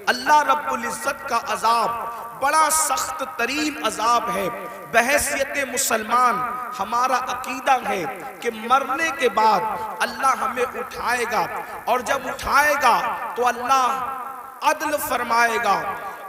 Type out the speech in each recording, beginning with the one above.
اللہ رب العزت کا عذاب بڑا سخت ترین عذاب ہے۔ بحیثیت مسلمان ہمارا عقیدہ ہے کہ مرنے کے بعد اللہ ہمیں اٹھائے گا، اور جب اٹھائے گا تو اللہ عدل فرمائے گا،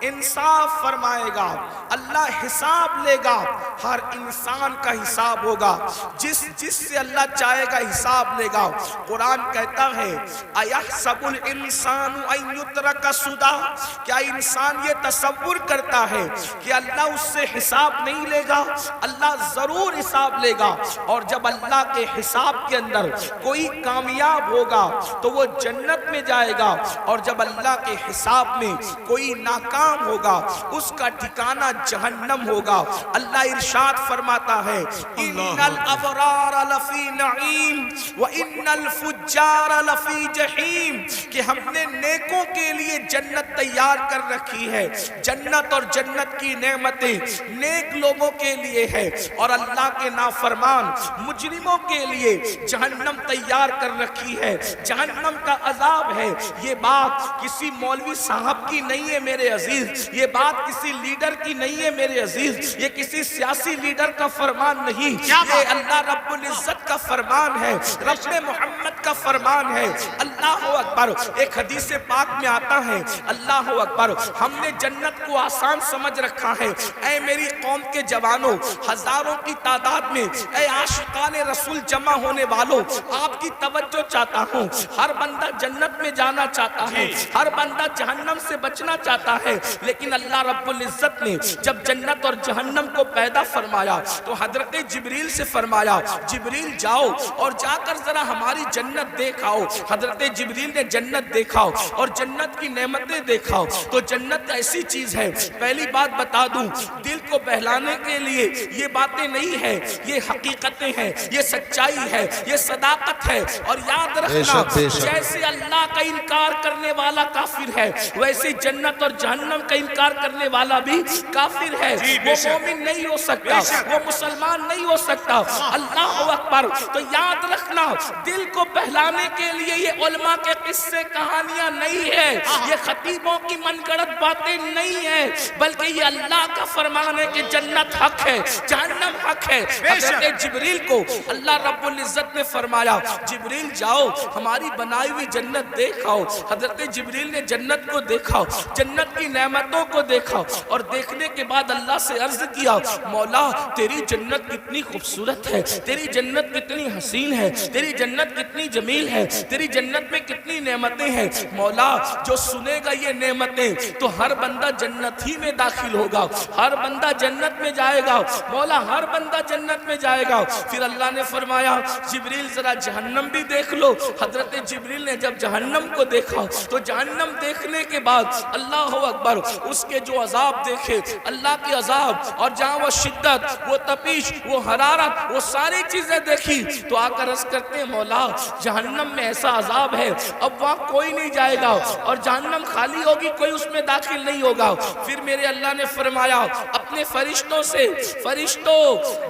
انصاف فرمائے گا، اللہ حساب لے گا، ہر انسان کا حساب ہوگا، جس سے اللہ چاہے گا حساب لے گا۔ قرآن کہتا ہے اَيَحْسَبُ الْإِنسَانُ أَن يُتْرَكَ سُدًى، کیا انسان یہ تصور کرتا ہے کہ اللہ اس سے حساب نہیں لے گا؟ اللہ ضرور حساب لے گا، اور جب اللہ کے حساب کے اندر کوئی کامیاب ہوگا تو وہ جنت میں جائے گا، اور جب اللہ کے حساب میں کوئی ناکام ہوگا اس کا ٹھکانہ جہنم ہوگا۔ اللہ ارشاد فرماتا ہے ان الابرار لفی نعیم وان الفجار لفی جحیم، کہ ہم نے نیکوں کے لیے جنت تیار کر رکھی ہے، جنت اور جنت کی نعمتیں نیک لوگوں کے لیے ہے، اور اللہ کے نافرمان مجرموں کے لیے جہنم تیار کر رکھی ہے، جہنم کا عذاب ہے۔ یہ بات کسی مولوی صاحب کی نہیں ہے میرے عزیز، یہ بات کسی لیڈر کی نہیں ہے میرے عزیز، یہ کسی سیاسی لیڈر کا فرمان نہیں، یہ اللہ رب العزت کا فرمان ہے، رب محمد کا فرمان ہے۔ اللہ اکبر۔ ایک حدیث پاک میں آتا ہے اللہ اکبر، ہم نے جنت کو آسان سمجھ رکھا ہے۔ اے میری قوم کے جوانوں، ہزاروں کی تعداد میں اے عاشقان رسول جمع ہونے والوں، آپ کی توجہ چاہتا ہوں۔ ہر بندہ جنت میں جانا چاہتا ہے، ہر بندہ جہنم سے بچنا چاہتا ہے، لیکن اللہ رب العزت نے جب جنت اور جہنم کو پیدا فرمایا تو حضرت جبریل سے فرمایا جبریل جاؤ اور جا کر ذرا ہماری جنت دیکھاؤ۔ حضرت جبریل نے جنت دیکھاؤ اور جنت کی نعمتیں دیکھاؤ تو جنت ایسی چیز ہے، پہلی بات بتا دوں، دل کو بہلانے کے لیے یہ باتیں نہیں ہیں، یہ حقیقتیں ہیں، یہ سچائی ہے، یہ صداقت ہے۔ اور یاد رکھنا جیسے اللہ کا انکار کرنے والا کافر ہے، ویسے جنت اور جہنم کا انکار کرنے والا بھی کافر ہے، وہ مومن نہیں ہو سکتا، وہ مسلمان نہیں ہو سکتا۔ اللہ اکبر۔ تو یاد رکھنا دل کو بہلانے کے لیے یہ علماء کے قصے کہانیاں نہیں ہے، یہ خطیبوں کی من گڑت باتیں نہیں ہیں، بلکہ یہ اللہ کا فرمان ہے کہ جنت حق ہے، جہنم حق ہے۔ حضرت جبریل کو اللہ رب العزت نے فرمایا جبریل جاؤ ہماری بنائی ہوئی جنت دیکھاؤ۔ حضرت جبریل نے جنت کو دیکھا، جنت کی نعمتوں کو دیکھا، اور دیکھنے کے بعد اللہ سے عرض کیا مولا تیری جنت کتنی خوبصورت ہے، تیری جنت کتنی حسین ہے، تیری جنت کتنی جمیل ہے، تیری جنت میں کتنی نعمتیں ہیں۔ مولا جو سنے گا یہ نعمتیں تو ہر بندہ جنت ہی میں داخل ہوگا، ہر بندہ جنت میں جائے گا، مولا ہر بندہ جنت میں جائے گا۔ پھر اللہ نے فرمایا جبریل ذرا جہنم بھی دیکھ لو۔ حضرت جبریل نے جب جہنم کو دیکھا تو جہنم دیکھنے کے بعد اللہ اکبر اس کے جو عذاب دیکھے، اللہ کی عذاب، اور جہاں وہ شدت، وہ تپیش، وہ حرارت، وہ ساری چیزیں دیکھی تو آ کر عرض کرتے ہیں مولا جہنم میں ایسا عذاب ہے اب وہاں کوئی نہیں جائے گا، اور جہنم خالی ہوگی، کوئی اس میں داخل نہیں ہوگا۔ پھر میرے اللہ نے فرمایا اپنے فرشتوں سے فرشتوں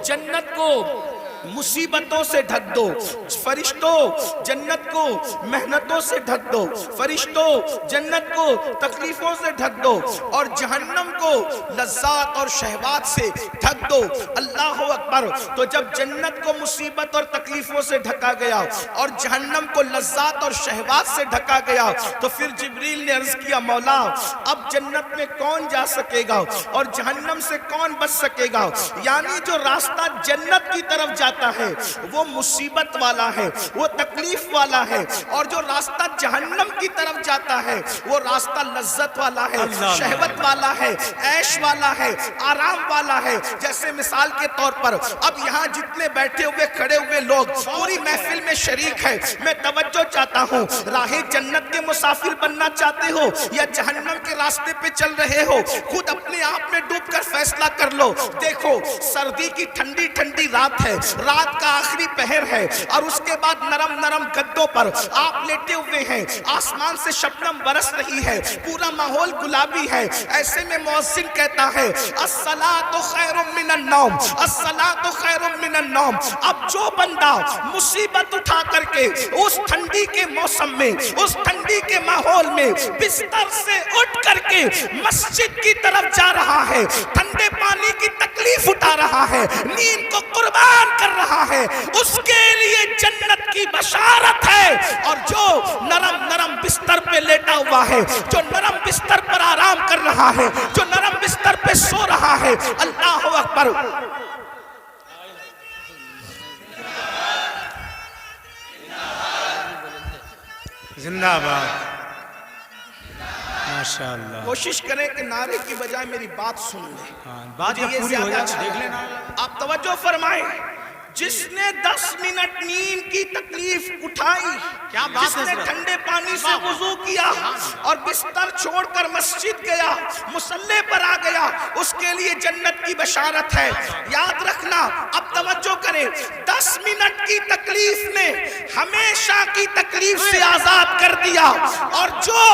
جنت کو مصیبتوں سے ڈھک دو، فرشتوں جنت کو محنتوں سے ڈھک دو، فرشتوں جنت کو تکلیفوں سے ڈھک دو، اور جہنم کو لذات اور شہوات سے ڈھک دو۔ اللہ اکبر۔ تو جب جنت کو مصیبت اور تکلیفوں سے ڈھکا گیا اور جہنم کو لذات اور شہوات سے ڈھکا گیا تو پھر جبریل نے عرض کیا مولا اب جنت میں کون جا سکے گا اور جہنم سے کون بچ سکے گا؟ یعنی جو راستہ جنت کی طرف جاتا ہے وہ مصیبت والا ہے، وہ تکلیف والا ہے، اور جو راستہ جہنم کی طرف جاتا ہے وہ راستہ لذت والا ہے، شہوت والا ہے، عیش والا ہے، آرام والا ہے۔ جیسے مثال کے طور پر اب یہاں جتنے بیٹھے ہوئے کھڑے ہوئے لوگ پوری محفل میں شریک ہے، میں توجہ چاہتا ہوں راہ جنت کے مسافر بننا چاہتے ہو یا جہنم کے راستے پہ چل رہے ہو، خود اپنے آپ میں ڈوب کر فیصلہ کر لو۔ دیکھو سردی کی ٹھنڈی ٹھنڈی رات ہے، رات کا آخری پہر ہے، اور اس کے بعد نرم نرم گدوں پر آپ لیٹے ہوئے ہیں، آسمان سے شبنم برس رہی ہے، پورا ماحول گلابی ہے۔ ایسے میں مؤذن کہتا ہے الصلاۃ خیر من النوم، الصلاۃ خیر من النوم۔ اب جو بندہ مصیبت اٹھا کر کے اس ٹھنڈی کے موسم میں، اس ٹھنڈی کے ماحول میں بستر سے اٹھ کر کے مسجد کی طرف جا رہا ہے، ٹھنڈے پانی کی تکلیف اٹھا رہا ہے، نیند کو قربان کر رہا ہے، اس کے لیے جنت کی بشارت ہے۔ اور جو نرم نرم بستر پہ لیٹا ہوا ہے، جو نرم بستر پر آرام کر رہا ہے، جو نرم بستر پہ سو رہا ہے، اللہ اکبر، زندہ باد، ماشاءاللہ۔ کوشش کریں کہ نعرے کی بجائے میری بات سن لیں۔ بات جب پوری ہو جائے تو دیکھ لینا۔ آپ توجہ فرمائیں، جس نے 10 منٹ نیند کی تکلیف اٹھائی، جس نے ٹھنڈے پانی سے وضو کیا اور بستر چھوڑ کر مسجد گیا، مصلی پر آ گیا، اس کے لیے جنت کی بشارت ہے۔ یاد رکھنا، اب توجہ کریں، 10 منٹ کی تکلیف نے ہمیشہ کی تکلیف سے آزاد کر دیا، اور جو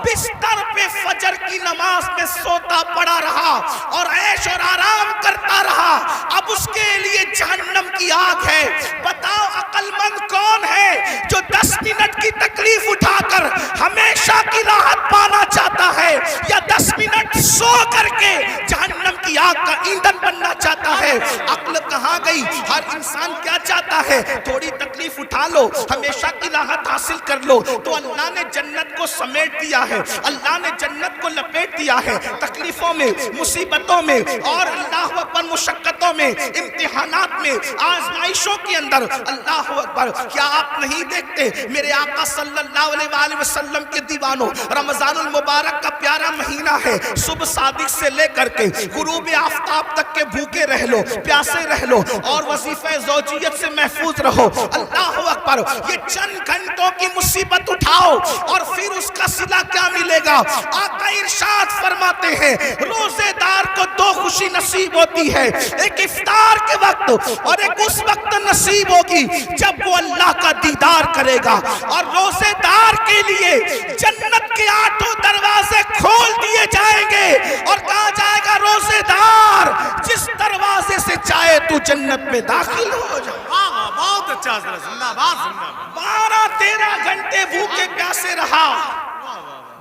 بستر پہ فجر کی نماز میں سوتا پڑا رہا اور عیش اور آرام کرتا رہا، اب اس کے لیے جہنم کی آگ ہے۔ بتاؤ عقل مند کون ہے جو 10 منٹ کی تکلیف اٹھا کر ہمیشہ کی راحت پانا چاہتا ہے، یا 10 منٹ سو کر کے جہنم کی آگ کا ایندھن بننا چاہتا ہے؟ عقل کہاں گئی؟ ہر انسان کیا چاہتا ہے؟ تھوڑی تکلیف اٹھا لو، ہمیشہ کی راحت حاصل کر لو۔ تو اللہ نے جنت کو سمیٹ دیا ہے، اللہ نے جنت کو لپیٹ دیا ہے تکلیفوں میں، مصیبتوں میں، اور اللہ اکبر مشقتوں میں، امتحانات میں، آزمائشوں کے اندر۔ اللہ اکبر، کیا آپ نہیں دیکھتے میرے آقا صلی اللہ علیہ وآلہ وسلم کے دیوانوں، رمضان المبارک کا پیارا مہینہ ہے، صبح صادق سے لے کر کے غروب آفتاب تک کے بھوکے رہ لو، پیاسے رہ لو، اور وظیفہ زوجیت سے محفوظ رہو۔ اللہ اکبر، یہ چند گھنٹوں کی مصیبت اٹھاؤ اور پھر اس کا صلہ کیا ملے گا؟ آقا ارشاد فرماتے ہیں روزے دار کو دو خوشی نصیب ہوتی ہے، ایک افطار کے وقت اور ایک اس وقت نصیب ہوگی جب وہ اللہ کا دیدار کرے گا۔ اور روزے دار کے لیے جنت کے 8 دروازے کھول دیے جائیں گے، اور کہا جائے گا روزے دار جس دروازے سے چاہے تو جنت میں داخل ہو جا۔ بہت اچھا، زندہ باد، زندہ باد۔ 12-13 گھنٹے بھوکے پیاسے رہا،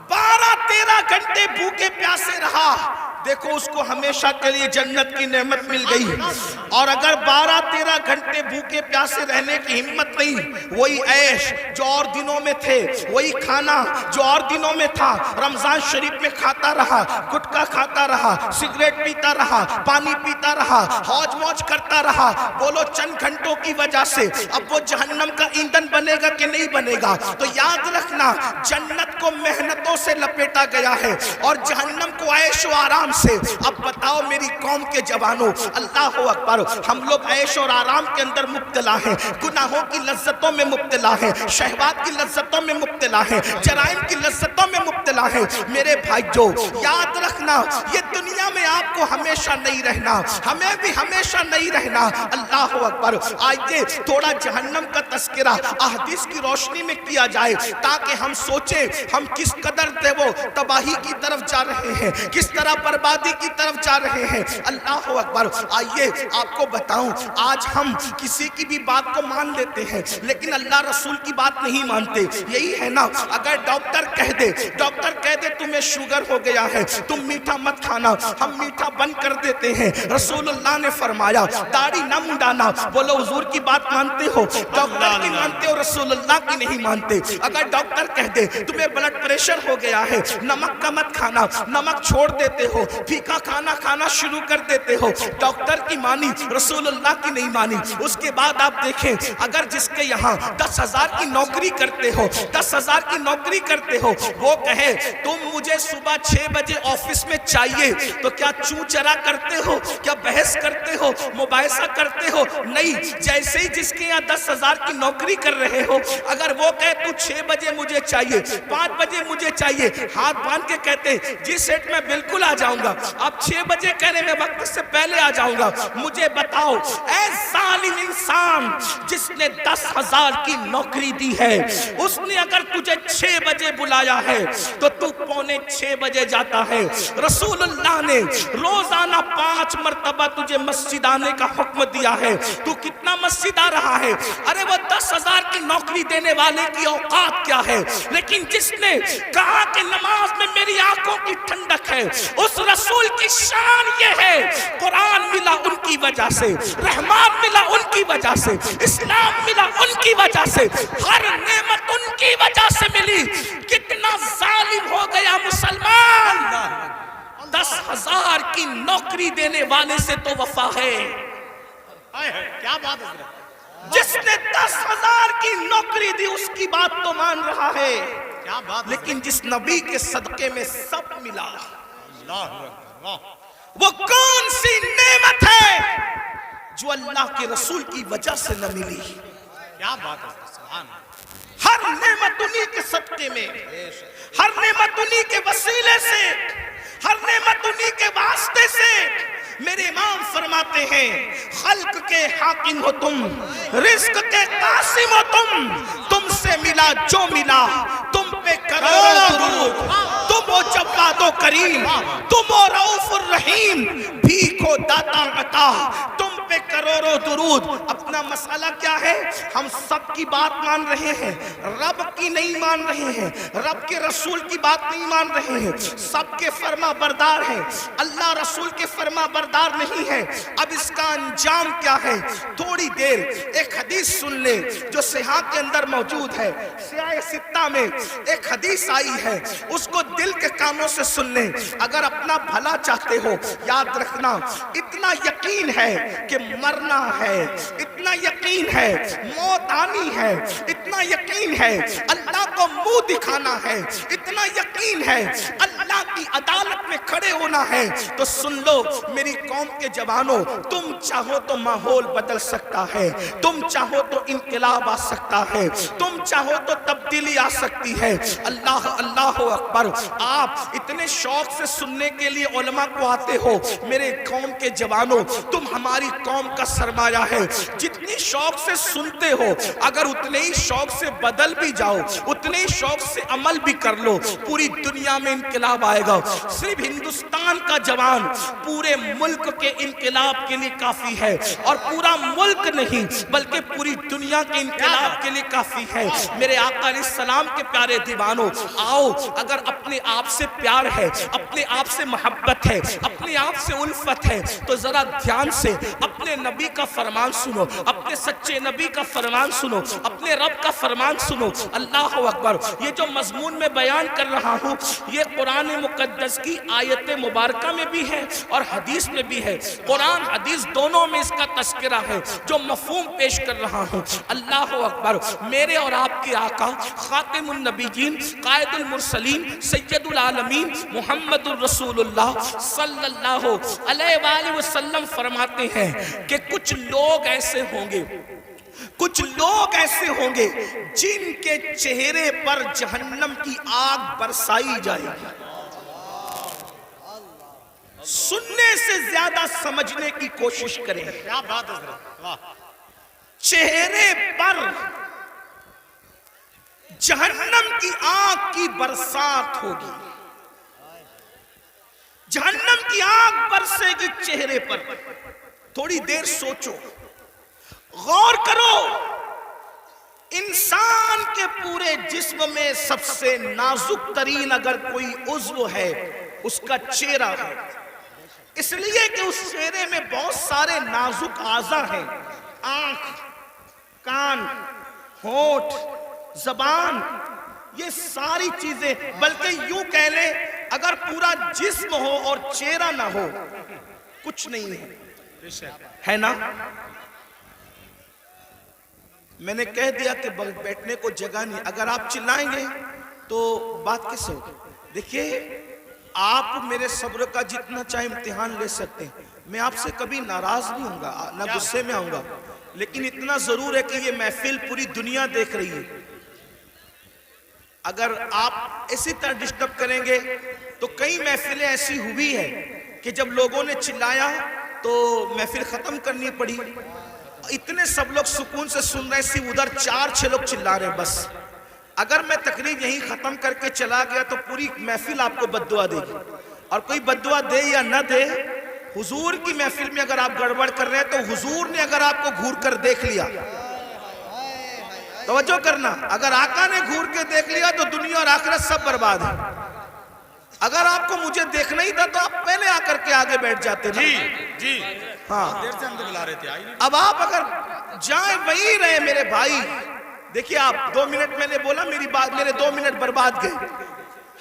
12-13 گھنٹے بھوکے پیاسے رہا، دیکھو اس کو ہمیشہ کے لیے جنت کی نعمت مل گئی۔ اور اگر 12-13 گھنٹے بھوکے پیاسے رہنے کی ہمت نہیں، وہی عیش جو اور دنوں میں تھے، وہی کھانا جو اور دنوں میں تھا، رمضان شریف میں کھاتا رہا، گٹکا کھاتا رہا، سگریٹ پیتا رہا، پانی پیتا رہا، حوج موج کرتا رہا، بولو چند گھنٹوں کی وجہ سے اب وہ جہنم کا ایندھن بنے گا کہ نہیں بنے گا؟ تو یاد رکھنا، جنت کو محنتوں سے لپیٹا گیا ہے اور جہنم کو عیش و آرام سے۔ اب بتاؤ میری قوم کے جوانوں، اللہ اکبر، ہم لوگ عیش اور آرام کے اندر مبتلا ہیں، گناہوں کی لذتوں میں مبتلا ہیں، شہوات کی لذتوں میں مبتلا ہیں، جرائم کی لذتوں میں مبتلا ہیں۔ میرے بھائیو یاد رکھنا، یہ دنیا میں آپ کو ہمیشہ نہیں رہنا، ہمیں بھی ہمیشہ نہیں رہنا۔ اللہ اکبر، آئیے تھوڑا جہنم کا تذکرہ احادیث کی روشنی میں کیا جائے تاکہ ہم سوچیں ہم کس قدر وہ تباہی کی طرف جا رہے ہیں، کس طرح بربادی کی طرف جا رہے ہیں۔ اللہ اکبر، آئیے آپ کو بتاؤں، آج ہم کسی کی بھی بات کو مان لیتے ہیں لیکن اللہ رسول کی بات نہیں مانتے۔ یہی ہے نا، اگر ڈاکٹر کہہ دے تمہیں شوگر ہو گیا ہے، تم میٹھا مت کھانا، ہم میٹھا بند کر دیتے ہیں۔ رسول اللہ نے فرمایا داڑھی نہ منڈانا، بولو حضور کی بات مانتے ہو؟ ڈاکٹر کی مانتے ہو، رسول اللہ کی نہیں مانتے۔ اگر ڈاکٹر کہہ دے تمہیں بلڈ پریشر ہو گیا ہے، نمک کا مت کھانا، نمک چھوڑ دیتے ہو، پھیکا کھانا کھانا شروع کر دیتے ہو، ڈاکٹر کی مانی، رسول اللہ کی نہیں مانی۔ اس کے بعد آپ دیکھیں، اگر جس کے یہاں 10,000 کی نوکری کرتے ہو، 10,000 کی نوکری کرتے ہو، وہ کہے تم مجھے صبح 6 بجے آفس میں چاہیے، تو کیا چوں چرا کرتے ہو؟ کیا بحث کرتے ہو؟ مباحثہ کرتے ہو؟ نہیں۔ جیسے ہی جس کے یہاں 10,000 کی نوکری کر رہے ہو، اگر وہ کہے تو 6 بجے مجھے چاہیے، 5 بجے مجھے چاہیے، ہاتھ باندھ کے کہتے جی سیٹ میں بالکل آ جاؤں گا، اب 6 بجے کہنے میں وقت سے پہلے آ جاؤں گا۔ مجھے بتاؤ اے ظالم انسان، جس نے 10,000 کی نوکری دی ہے، اس نے اگر تجھے 6 بجے بلایا ہے تو تو 5:45 بجے جاتا ہے۔ رسول اللہ نے روزانہ 5 مرتبہ تجھے مسجد آنے کا حکم دیا ہے، تو کتنا مسجد آ رہا ہے؟ ارے وہ 10,000 کی نوکری دینے والے کی اوقات کیا ہے؟ لیکن جس نے کہا کہ نماز میں میری آنکھوں کی ٹھنڈک ہے، اس رسول کی شان یہ ہے، قرآن ملا ان کی وجہ سے، رحمان ملا ان کی وجہ سے، اسلام ملا ان کی وجہ سے، ہر نعمت ان کی وجہ سے ملی۔ کتنا ظالم ہو گیا مسلمان، 10,000 کی نوکری دینے والے سے تو وفا ہے۔ کیا بات ہے، جس نے 10,000 کی نوکری دی اس کی بات تو مان رہا ہے، کیا بات، لیکن جس نبی کے صدقے میں سب ملا، اللہ، وہ کون سی نعمت ہے جو اللہ کے رسول کی وجہ سے نہ ملی؟ کیا بات ہے، سبحان اللہ، ہر نعمت انہی کے صدقے میں، ہر نعمت انہی کے وسیلے سے، ہر نعمت انہی کے واسطے سے۔ میرے امام فرماتے ہیں خلق کے حاکم ہو تم، رزق کے قاسم ہو تم سے ملا جو ملا، تم پہ کروڑوں درود، تم ہو جواد و کریم، تم ہو رؤوف الرحیم، بھیکھو داتا عطا، تم پہ کروڑوں درود۔ اپنا مسئلہ کیا ہے؟ ہم سب کی بات مان رہے ہیں، رب کی نہیں مان رہے ہیں، رب کے رسول کی بات نہیں مان رہے ہیں، سب کے فرما بردار ہیں، اللہ رسول کے فرما بردار نہیں ہے۔ اب اس کا انجام کیا ہے؟ تھوڑی دیر ایک حدیث سن لے جو صحیح کے اندر موجود ہے، سیاہ ستہ میں ایک حدیث آئی ہے، اس کو دل کے کانوں سے سن لیں۔ اگر اپنا بھلا چاہتے ہو یاد رکھنا، اتنا یقین ہے کہ مرنا ہے، اتنا یقین ہے موت آنی ہے، اتنا یقین ہے اللہ کو منہ دکھانا ہے، اتنا یقین ہے اللہ کی عدالت میں کھڑے ہونا ہے، تو سن لو میری قوم کے جوانوں، تم چاہو تو ماحول بدل سکتا ہے، تم چاہو تو انقلاب آ سکتا ہے، تم چاہو تو تبدیلی آ سکتی ہے۔ اللہ اللہ اکبر۔ آپ اتنے شوق سے سننے کے لیے علماء کو آتے ہو، میرے قوم کے جوانوں تم ہماری قوم کا سرمایہ ہے، جتنی شوق سے سنتے ہو اگر اتنے ہی شوق سے بدل بھی جاؤ، اتنے ہی شوق سے عمل بھی کر لو، پوری دنیا میں انقلاب آئے گا۔ صرف ہندوستان کا جوان پورے ملک کے انقلاب کے لیے کافی ہے، اور پورا ملک نہیں بلکہ پوری دنیا کے انقلاب کے لیے کافی ہے۔ میرے آقا علیہ السلام کے پیارے دیوانوں، آؤ اگر اپنے آپ سے پیار ہے، اپنے آپ سے محبت ہے، اپنے آپ سے الفت ہے، تو ذرا دھیان سے اپنے نبی کا فرمان سنو، اپنے سچے نبی کا فرمان سنو، اپنے رب کا فرمان سنو۔ اللہ اکبر۔ یہ جو مضمون میں بیان کر رہا ہوں یہ قرآن مقدس کی آیت مبارکہ میں بھی ہے اور حدیث میں بھی ہے، قرآن حدیث دونوں میں اس کا تذکرہ ہے جو مفہوم پیش کر رہا ہوں۔ اللہ اکبر۔ میرے اور آپ کے آقا خاتم النبیین، قائد المرسلین، سید العالمین محمد الرسول اللہ صلی اللہ علیہ وآلہ وسلم فرماتے ہیں کہ کچھ لوگ ایسے ہوں گے، کچھ لوگ ایسے ہوں گے جن کے چہرے پر جہنم کی آگ برسائی جائے گی۔ سننے سے زیادہ سمجھنے کی کوشش کریں۔ کیا بات ہے حضرت، واہ، چہرے پر جہنم کی آگ کی برسات ہوگی، جہنم کی آگ برسے گی چہرے پر۔ تھوڑی دیر سوچو، غور کرو، انسان کے پورے جسم میں سب سے نازک ترین اگر کوئی عضو ہے اس کا چہرہ ہے، اس لیے کہ اس چہرے میں بہت سارے نازک اعضاء ہیں، آنکھ، کان، ہونٹ، زبان، یہ ساری چیزیں، بلکہ یوں کہہ لیں اگر پورا جسم ہو اور چہرہ نہ ہو کچھ نہیں ہے نا؟ میں نے کہہ دیا کہ بیٹھنے کو جگہ نہیں، اگر آپ چلائیں گے تو بات کیسے ہوگی؟ دیکھیے آپ میرے صبر کا جتنا چاہے امتحان لے سکتے ہیں، میں آپ سے کبھی ناراض نہیں ہوں گا، نہ غصے میں آؤں گا، لیکن اتنا ضرور ہے کہ یہ محفل پوری دنیا دیکھ رہی ہے۔ اگر آپ اسی طرح ڈسٹرب کریں گے تو کئی محفلیں ایسی ہوئی ہیں کہ جب لوگوں نے چلایا تو محفل ختم کرنی پڑی، اتنے سب لوگ سکون سے سن رہے ہیں، ادھر 4-6 لوگ چلا رہے ہیں بس۔ اگر میں تقریر یہیں ختم کر کے چلا گیا تو پوری محفل آپ کو بددعا دے گی، اور کوئی بددعا دے یا نہ دے، حضور کی محفل میں اگر آپ گڑبڑ کر رہے ہیں تو حضور نے اگر آپ کو گھور کر دیکھ لیا، توجہ کرنا، اگر آقا نے گھور کے دیکھ لیا تو دنیا اور آخرت سب برباد ہے۔ اگر آپ کو مجھے دیکھنا ہی تھا تو آپ پہلے آ کر کے آگے بیٹھ جاتے نا. جی جی ہاں دیر سے ہم تو بلا رہے تھے آئیے. اب آپ اگر جائیں وہیں رہے میرے بھائی. دیکھیے آپ 2 منٹ میں نے بولا میری بات میرے 2 منٹ برباد گئے.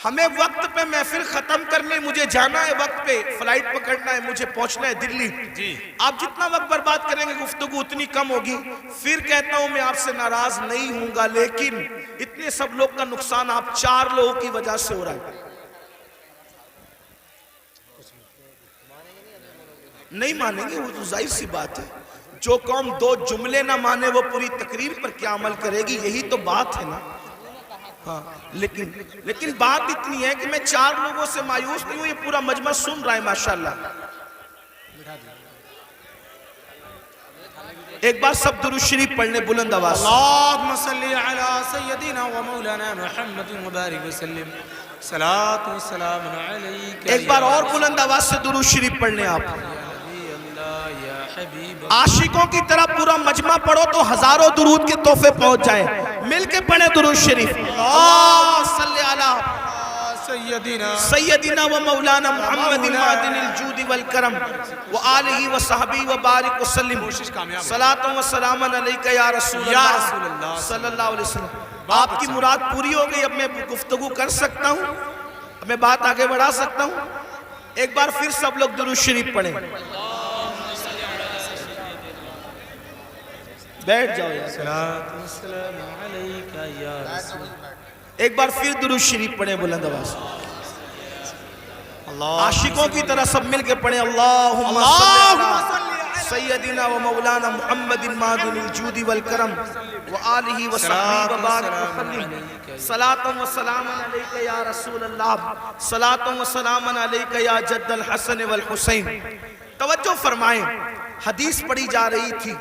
ہمیں وقت پہ محفل ختم کرنے مجھے جانا ہے, وقت پہ فلائٹ پکڑنا ہے, مجھے پہنچنا ہے دلی. جی آپ جتنا وقت برباد کریں گے گفتگو اتنی کم ہوگی. پھر کہتا ہوں میں آپ سے ناراض نہیں ہوں گا, لیکن اتنے سب لوگ کا نقصان آپ 4 لوگوں کی وجہ سے ہو رہا ہے. نہیں مانیں گے, وہ تو ظاہر سی بات ہے. جو قوم 2 جملے نہ مانے وہ پوری تقریر پر کیا عمل کرے گی, یہی تو بات ہے نا. ہاں لیکن بات اتنی ہے کہ میں 4 لوگوں سے مایوس نہیں ہوں, یہ پورا مجمع سن رہا ہے ماشاءاللہ. ایک بار سب درود شریف پڑھنے بلند آواز سے. اللہم صلی علی سیدنا و مولانا محمد مبارک وسلم. صلاۃ و سلام علیک. ایک بار اور بلند آواز سے درود شریف پڑھنے آپ. یا حبیب عاشقوں کی طرح پورا مجمع پڑھو تو ہزاروں درود کے تحفے پہنچ جائیں. مل کے پڑھیں درود شریف. اللہم صلی علی سیدنا و مولانا محمد معدن الجود والکرم و آلہ و صحبی و بارک وسلم. صلاۃ و سلام علیک یا رسول اللہ صلی اللہ علیہ وسلم. آپ کی مراد پوری ہو گئی. اب میں گفتگو کر سکتا ہوں, اب میں بات آگے بڑھا سکتا ہوں. ایک بار پھر سب لوگ درود شریف پڑھیں. بیٹھ جاؤ یار. صلاۃ و سلام علیک یا رسول. ایک بار پھر درود شریف پڑھیں بلند آواز. اللہ عاشقوں کی طرح سب مل کے پڑھیں. اللہم صلی علی سیدنا و مولانا محمد معدن الجود والکرم و آلہ و صحبہ و بارک وسلم. صلاۃ و سلام علیک یا رسول اللہ. صلاۃ و سلام علیک یا جد الحسن والحسین. توجہ فرمائیں, حدیث پڑھی جا رہی تھی.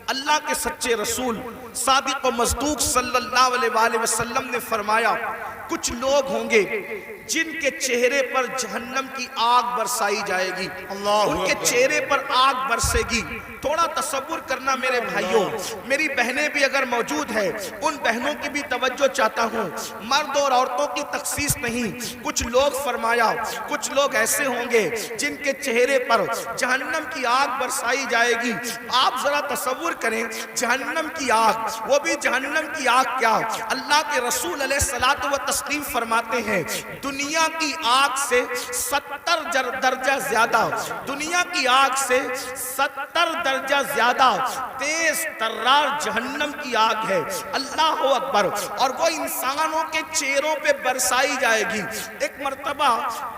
اللہ کے سچے رسول صادق و مصدوق صلی اللہ علیہ وآلہ وسلم نے فرمایا کچھ لوگ ہوں گے جن کے چہرے پر جہنم کی آگ برسائی جائے گی. ان کے چہرے پر آگ برسے گی. تھوڑا تصور کرنا میرے بھائیوں, میری بہنیں بھی اگر موجود ہیں ان بہنوں کی بھی توجہ چاہتا ہوں. مرد اور عورتوں کی تخصیص نہیں. کچھ لوگ فرمایا کچھ لوگ ایسے ہوں گے جن کے چہرے پر جہنم کی آگ برسائی جائے گی. آپ ذرا تصور کریں جہنم کی آگ, وہ بھی جہنم کی آگ کیا, اللہ کے رسول علیہ الصلوۃ والتسلیم فرماتے ہیں دنیا کی آگ سے 70 درجہ زیادہ, دنیا کی آگ سے 70 درجہ زیادہ تیز ترار جہنم کی آگ ہے. اللہ اکبر. اور وہ انسانوں کے چہروں پہ برسائی جائے گی. ایک مرتبہ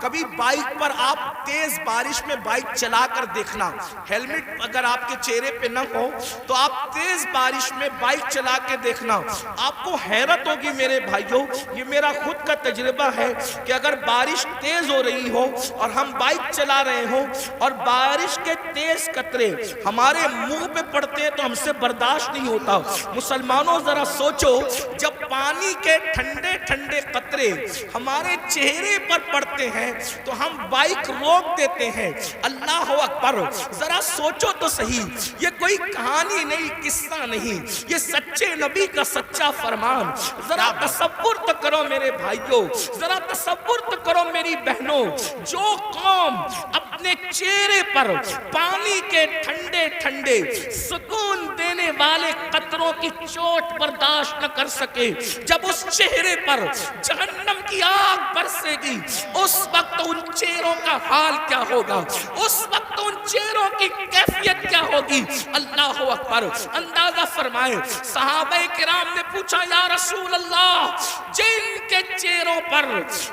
کبھی بائک پر آپ تیز بارش میں بائک چلا کر دیکھنا, ہیلمٹ اگر آپ کے چہرے پہ نہ ہو تو آپ تیز بارش میں بائک چلا کے دیکھنا, آپ کو حیرت ہوگی میرے بھائیوں. یہ میرا خود کا تجربہ ہے کہ اگر بارش تیز ہو رہی ہو اور ہم بائک چلا رہے ہوں اور بارش کے تیز قطرے ہمارے منہ پہ پڑتے ہیں تو ہم سے برداشت نہیں ہوتا. مسلمانوں ذرا سوچو, جب پانی کے ٹھنڈے ٹھنڈے قطرے ہمارے چہرے پر پڑتے ہیں تو ہم بائک روک دیتے ہیں. اللہ اکبر. ذرا سوچو تو صحیح, یہ کوئی کہانی نہیں, قصہ نہیں, یہ سچے نبی کا سچا فرمان. ذرا تصور تو کرو میرے بھائیوں, ذرا تصور تو کرو میری بہنوں. جو قوم اپنے چہرے پر پانی کے ٹھنڈے ٹھنڈے سکون دینے والے قطروں کی چوٹ برداشت نہ کر سکے, جب اس چہرے پر جہنم کی آگ برسے گی اس وقت ان چہروں کا حال کیا ہوگا, اس وقت ان چہروں کی کیفیت کیا ہوگی. اللہ اکبر. اندازہ فرمائیں, صحابہ کرام نے پوچھا یا رسول اللہ, جن کے چہروں پر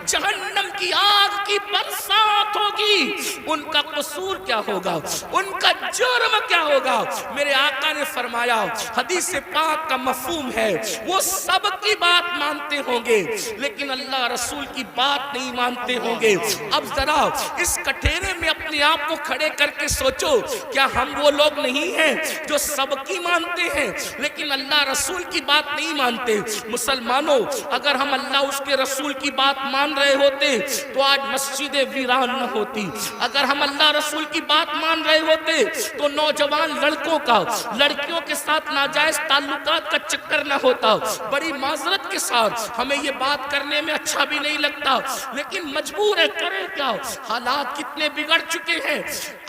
جہنم کی آگ کی برسات ہوگی ان کا قصور کیا ہوگا, ان کا جرم کیا ہوگا. میرے آقا نے فرمایا حدیث پاک کا مفہوم ہے وہ سب کی بات مانتے ہوں گے لیکن اللہ رسول کی بات نہیں مانتے ہوں گے. اب ذرا اس کٹھیرے میں اپنے آپ کو کھڑے کر کے سوچو, کیا ہم وہ لوگ نہیں ہیں جو سب کی مانتے ہیں لیکن اللہ رسول کی بات نہیں مانتے. مسلمانوں, اگر ہم اللہ اس کے رسول کی بات مان رہے ہوتے تو آج مسجدیں ویران نہ ہوتی. اگر اگر ہم اللہ رسول کی بات مان رہے ہوتے تو نوجوان لڑکوں کا لڑکیوں کے ساتھ ناجائز تعلقات کا چکر نہ ہوتا. بڑی معذرت کے ساتھ ہمیں یہ بات کرنے میں اچھا بھی نہیں لگتا, لیکن مجبور ہے, کریں کیا, حالات کتنے بگڑ چکے ہیں.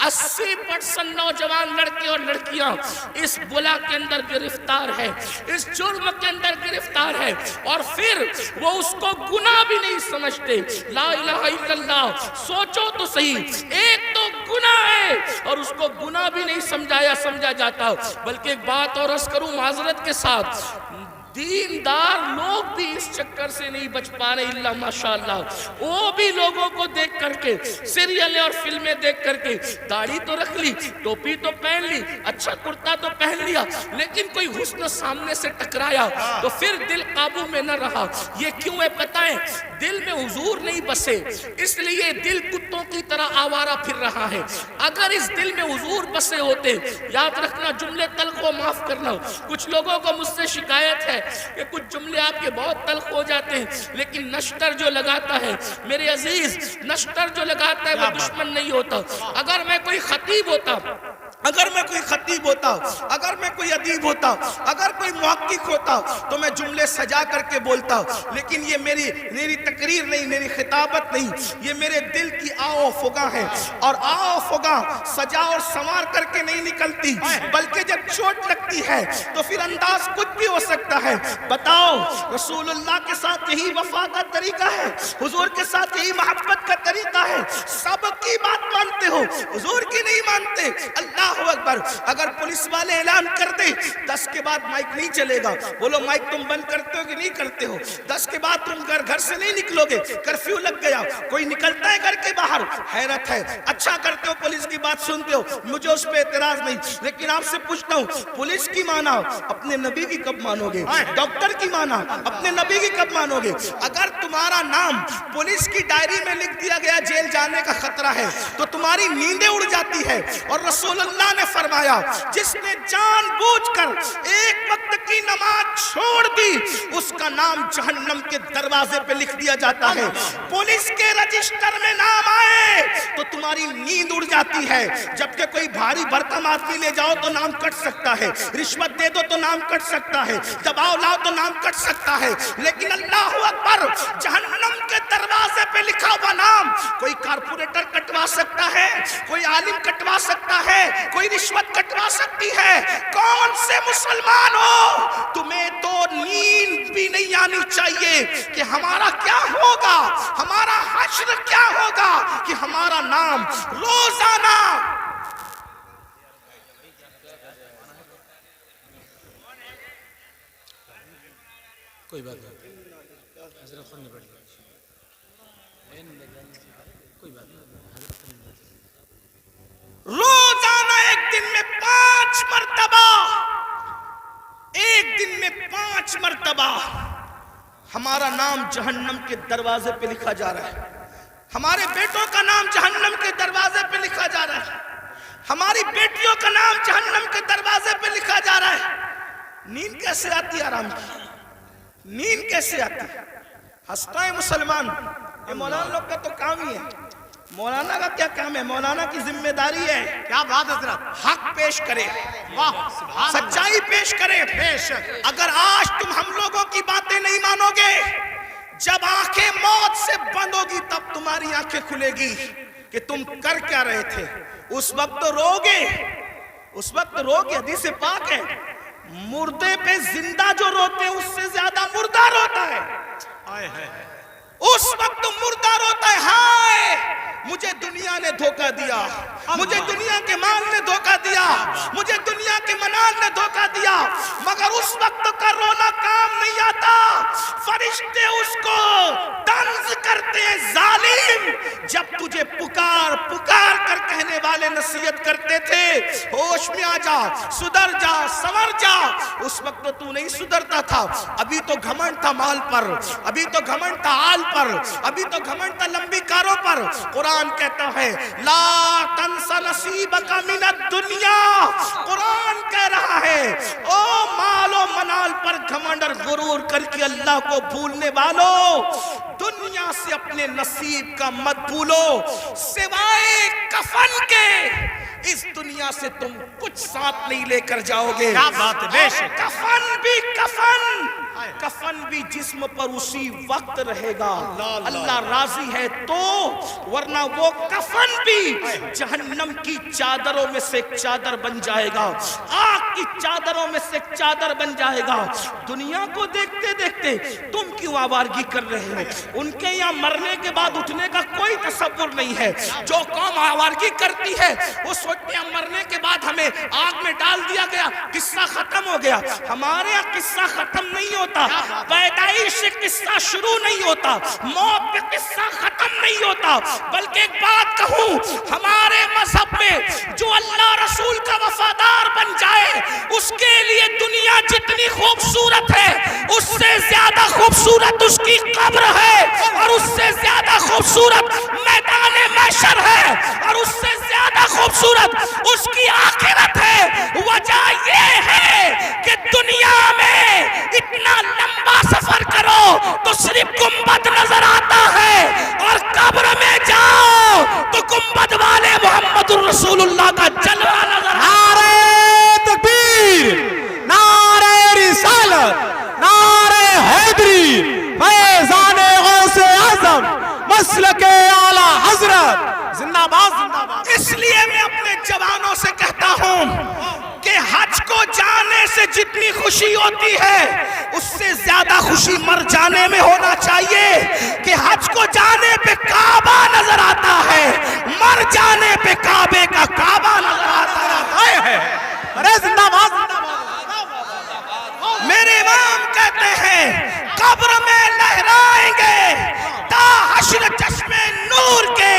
80% نوجوان لڑکے اور لڑکیاں اس بلا کے اندر گرفتار ہے, اس جرم کے اندر گرفتار ہے, اور پھر وہ اس کو گناہ بھی نہیں سمجھتے. لا الہ الا اللہ, سوچو تو صحیح, ایک تو گناہ ہے اور اس کو گناہ بھی نہیں سمجھا جاتا. بلکہ ایک بات اور عرض کروں معذرت کے ساتھ, دیندار لوگ بھی اس چکر سے نہیں بچ پا رہے الا ماشاءاللہ. وہ بھی لوگوں کو دیکھ کر کے, سیریلیں اور فلمیں دیکھ کر کے, داڑھی تو رکھ لی, ٹوپی تو پہن لی, اچھا کرتا تو پہن لیا, لیکن کوئی حسن سامنے سے ٹکرایا تو پھر دل قابو میں نہ رہا. یہ کیوں ہے پتہ ہے؟ دل میں حضور نہیں بسے, اس لیے دل کتوں کی طرح آوارہ پھر رہا ہے. اگر اس دل میں حضور بسے ہوتے, یاد رکھنا جملے تلخ و معاف کرنا, کچھ لوگوں کو مجھ سے شکایت ہے کہ کچھ جملے آپ کے بہت تلخ ہو جاتے ہیں, لیکن نشتر جو لگاتا ہے میرے عزیز, نشتر جو لگاتا ہے وہ دشمن نہیں ہوتا. اگر میں کوئی خطیب ہوتا, اگر میں کوئی خطیب ہوتا, اگر میں کوئی ادیب ہوتا, اگر کوئی محقق ہوتا تو میں جملے سجا کر کے بولتا, لیکن یہ میری تقریر نہیں, میری خطابت نہیں, یہ میرے دل کی آو فغاں ہے. اور آو فغاں سجا اور سنوار کر کے نہیں نکلتی, بلکہ جب چوٹ لگتی ہے تو پھر انداز کچھ بھی ہو سکتا ہے. بتاؤ, رسول اللہ کے ساتھ یہی وفا کا طریقہ ہے, حضور کے ساتھ یہی محبت کا طریقہ ہے. سب کی بات مانتے ہو, حضور کی نہیں مانتے. اللہ اکبر. اگر پولیس والے اعلان کر دیں 10 کے بعد مائک نہیں چلے گا, بولو مائک تم بند کرتے ہو کہ نہیں کرتے ہو؟ 10 کے بعد تم گھر سے نہیں نکلو گے, کرفیو لگ گیا, کوئی نکلتا ہے گھر کے باہر. حیرت ہے, اچھا کرتے ہو, پولیس کی بات سنتے ہو, مجھے اس پہ اعتراض نہیں, لیکن آپ سے پوچھتا ہوں, پولیس کی مانا اپنے نبی کی کب مانو گے؟ ڈاکٹر کی مانا اپنے نبی کی کب مانو گے؟ اگر تمہارا نام پولیس کی ڈائری میں لکھ دیا گیا جیل جانے کا خطرہ ہے تو تمہاری نیندیں اڑ جاتی ہے. اور رسول اللہ نے فرمایا, جس نے جان بوجھ کر ایک وقت کی نماز چھوڑ دی اس کا نام جہنم کے دروازے پہ لکھ دیا جاتا ہے. پولیس کے رجسٹر میں نام آئے تو تمہاری نیند اڑ جاتی ہے, جبکہ کوئی بھاری بھرکم آدمی لے جاؤ تو نام کٹ سکتا ہے, رشوت دے دو تو نام کٹ سکتا ہے, دباؤ لاؤ تو نام کٹ سکتا ہے. لیکن اللہ اکبر, جہنم کے دروازے پہ لکھا ہوا نام کوئی کارپوریٹر کٹوا سکتا ہے, کوئی عالم کٹوا سکتا ہے, کوئی رشوت کٹوا سکتی ہے. کون سے مسلمان ہو, تمہیں تو نیند بھی نہیں آنی چاہیے کہ ہمارا کیا ہوگا, ہمارا حشر کیا ہوگا, کہ ہمارا نام روزانہ کوئی بات نہیں, حضرت خود نے بیٹھ گیا, کوئی بات نہیں, روزانہ ایک دن میں 5 مرتبہ, ایک دن میں 5 مرتبہ ہمارا نام جہنم کے دروازے پہ لکھا جا رہا ہے. ہمارے بیٹوں کا نام جہنم کے دروازے پہ لکھا جا رہا ہے, ہماری بیٹیوں کا نام جہنم کے دروازے پہ لکھا جا رہا ہے. نیند کیسے آتی ہے آرام کی, نیند کیسے آتی ہے؟ ہنستا ہے مسلمان. یہ مولانا لوگ کا تو کام ہی ہے. مولانا کا کیا کام ہے؟ مولانا کی ذمہ داری ہے کیا بات حضرت, حق پیش کرے, واہ, سچائی پیش کرے. اگر آج تم ہم لوگوں کی باتیں نہیں مانو گے, جب آنکھیں موت سے بند ہوگی تب تمہاری آنکھیں کھلے گی کہ تم کر کیا رہے تھے. اس وقت رو گے, اس وقت رو گے. حدیث پاک ہے, مردے پہ زندہ جو روتے ہیں اس سے زیادہ مردہ روتا ہے. اس وقت مردہ روتا ہے, ہائے مجھے دنیا نے دھوکہ دیا, مجھے دنیا کے مال نے دھوکہ دیا, مجھے دنیا کے منال نے دھوکہ دیا. مگر اس وقت کا رونا کام نہیں آتا. فرشتے اس کو طنز کرتے ہیں, ظالم, جب تجھے پکار پکار کر کہنے والے نصیحت کرتے تھے ہوش میں آ جا, سدھر جا, سنور جا, اس وقت تو نہیں سدھرتا تھا. ابھی تو گھمنڈ تھا مال پر, ابھی تو گھمنڈ تھا آل پر, ابھی تو گھمنڈ تھا لمبی کاروں پر. قرآن کہتا ہے لا تنس نصیبک من الدنیا. قرآن کہہ رہا ہے او مال و منال پر گھمنڈ اور غرور کر کے اللہ کو بھولنے والوں, دنیا سے اپنے نصیب کا مت بھولو. سوائے کفن کے اس دنیا سے تم کچھ ساتھ نہیں لے کر جاؤ گے. کیا بات ہے، بے شک. کفن بھی جسم پر اسی وقت رہے گا اللہ راضی ہے تو، ورنہ وہ کفن بھی جہنم کی چادروں میں سے ایک چادر بن جائے گا، آگ کی چادروں میں سے ایک چادر بن جائے گا. دنیا کو دیکھتے دیکھتے تم کیوں آوارگی کر رہے ہو؟ ان کے یہاں مرنے کے بعد اٹھنے کا کوئی تصور نہیں ہے. جو قوم آوارگی کرتی ہے وہ سوچتے ہیں مرنے کے بعد ہمیں آگ میں ڈال دیا گیا، قصہ ختم ہو گیا. ہمارے یہاں قصہ ختم نہیں ہوتا، پیدائش سے قصہ شروع نہیں ہوتا، موت پہ قصہ ختم نہیں ہوتا. بلکہ ایک بات کہوں، ہمارے مذہب میں جو اللہ رسول کا وفادار بن جائے اس کے لیے دنیا جتنی خوبصورت ہے اس سے زیادہ خوبصورت اس کی قبر ہے، اور اس سے زیادہ خوبصورت میدان محشر ہے، اور اس سے زیادہ خوبصورت اس کی آخرت ہے. وجہ یہ ہے کہ دنیا میں اتنا لمبا سفر کرو تو صرف گنبد نظر آتا ہے، اور قبر میں جاؤ تو گنبد والے محمد الرسول اللہ کا جلوہ نظر آتا ہے. نعرہ تکبیر، نعرہ رسالت، نعرہ حیدری، فیضان غوث اعظم، مسلک اعلی حضرت زندہ باد زندہ باد. اس لیے میں اپنے جوانوں سے کہتا ہوں کہ حج کو جانے سے جتنی خوشی ہوتی ہے اس سے زیادہ خوشی مر جانے میں ہونا چاہیے. کہ حج کو جانے پہ کعبہ نظر آتا ہے، مر جانے پہ کعبے کا کعبہ نظر آتا ہے. ارے زندہ باد زندہ باد. میرے امام کہتے ہیں قبر میں لہرائیں گے تا حشر چشم نور کے،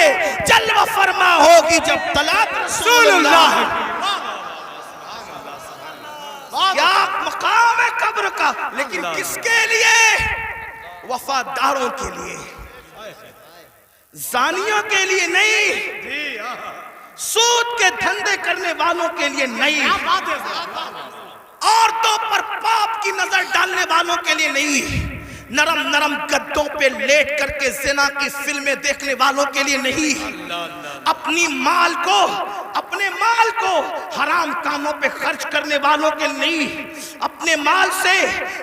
جلوہ فرما ہوگی جب طلعت رسول اللہ. کیا مقام ہے قبر کا، لیکن کس کے لیے؟ وفاداروں کے لیے، زانیوں کے لیے نہیں، سود کے دھندے کرنے والوں کے لیے نہیں، عورتوں پر پاپ کی نظر ڈالنے والوں کے لیے نہیں، نرم نرم گدوں پہ لیٹ کر کے زنا کی فلمیں دیکھنے والوں کے لیے نہیں، اپنے مال کو حرام کاموں پہ خرچ کرنے والوں کے لیے نہیں، اپنے مال سے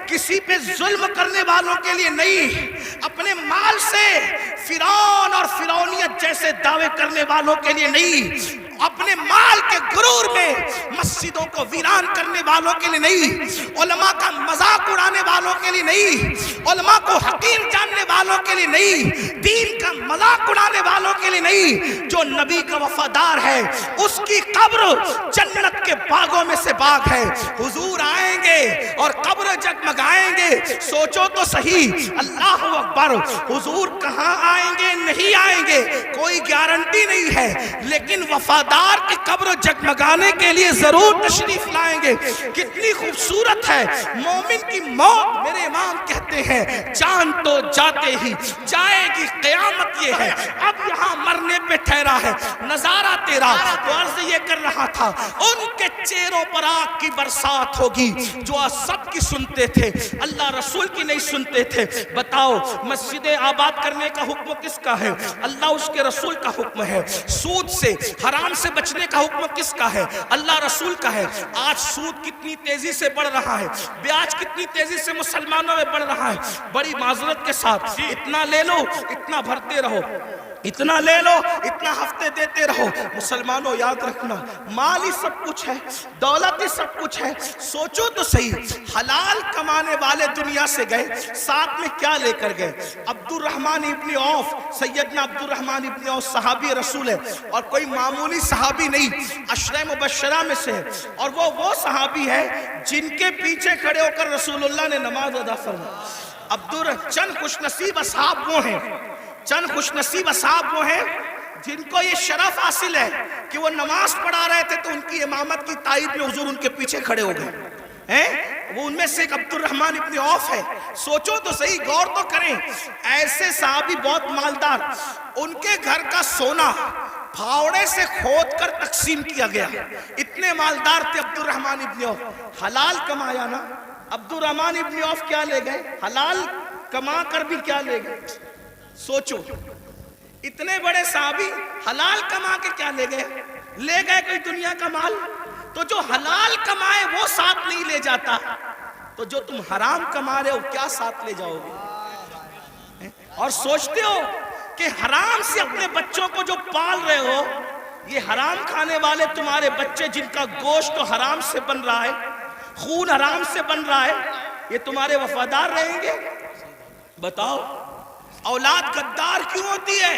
کسی پہ ظلم کرنے والوں کے لیے نہیں، اپنے مال سے فرعون اور فرعونیت جیسے دعوے کرنے والوں کے لیے نہیں، اپنے مال کے غرور میں مسجدوں کو ویران کرنے والوں کے لیے نہیں، علماء کا مذاق اڑانے والوں کے لیے نہیں، علماء کو حقیر جاننے والوں کے لیے نہیں، دین کا مذاق اڑانے والوں کے لیے نہیں. جو نبی کا وفادار ہے اس کی قبر جنت کے باغوں میں سے باغ ہے. حضور آئیں گے اور قبر جگمگائیں گے. سوچو تو صحیح، اللہ اکبر، حضور کہاں آئیں گے نہیں آئیں گے کوئی گارنٹی نہیں ہے، لیکن وفادار کی قبر جگمگانے کے لیے ضرور تشریف لائیں گے. کتنی خوبصورت ہے مومن کی موت. میرے امام کہتے ہیں جان تو جاتے ہی جائے گی قیامت. یہ ہے اب یہاں مرنے پہ ٹھہرا ہے نظارہ تیرا. تو عرض یہ کر رہا تھا ان کے چہروں پر آگ کی برسات ہوگی جو سب کی سنتے تھے، اللہ رسول کی نہیں سنتے تھے. بتاؤ مسجد آباد کرنے کا حکم کس کا ہے؟ اللہ اس کے رسول کا حکم ہے. سود سے حرام سے بچنے کا حکم کس کا ہے؟ اللہ رسول کا ہے. آج سود کتنی تیزی سے بڑھ رہا ہے، بیاج کتنی تیزی سے مسلمانوں میں بڑھ رہا ہے. بڑی معذرت کے ساتھ اتنا لے لو اتنا بھرتے رہو، اتنا لے لو اتنا ہفتے دیتے رہو. مسلمانوں یاد رکھنا مال ہی سب کچھ ہے، دولت ہی سب کچھ ہے. سوچو تو صحیح، حلال کمانے والے دنیا سے گئے، ساتھ میں کیا لے کر گئے؟ عبد الرحمن ابن عوف، سیدنا عبد الرحمن ابن عوف صحابی رسول ہے، اور کوئی معمولی صحابی نہیں، عشرہ مبشرہ میں سے ہے. اور وہ صحابی ہے جن کے پیچھے کھڑے ہو کر رسول اللہ نے نماز ادا فرمائی. چند خوش نصیب اصحاب وہ ہیں، چند خوش نصیب اصحاب وہ ہیں جن کو یہ شرف حاصل ہے کہ وہ نماز پڑھا رہے تھے تو ان کی امامت کی تائید میں حضور ان کے پیچھے کھڑے ہو گئے. وہ ان میں سے ایک عبد الرحمن ابن عوف ہے. سوچو تو صحیح، غور تو کریں، ایسے صحابی بہت مالدار، ان کے گھر کا سونا پھاوڑے سے کھود کر تقسیم کیا گیا. اتنے مالدار تھے عبد الرحمن ابن عوف. حلال کمایا نا. عبد الرحمن ابن عوف کیا لے گئے؟ حلال کما کر بھی کیا لے گئے؟ سوچو اتنے بڑے صحابی حلال کما کے کیا لے گئے؟ لے گئے کوئی دنیا کا مال؟ تو جو حلال کمائے وہ ساتھ نہیں لے جاتا، تو جو تم حرام کما رہے ہو کیا ساتھ لے جاؤ گے؟ اور سوچتے ہو کہ حرام سے اپنے بچوں کو جو پال رہے ہو، یہ حرام کھانے والے تمہارے بچے جن کا گوشت حرام سے بن رہا ہے، خون حرام سے بن رہا ہے، یہ تمہارے وفادار رہیں گے؟ بتاؤ، اولاد غدار کیوں ہوتی ہے؟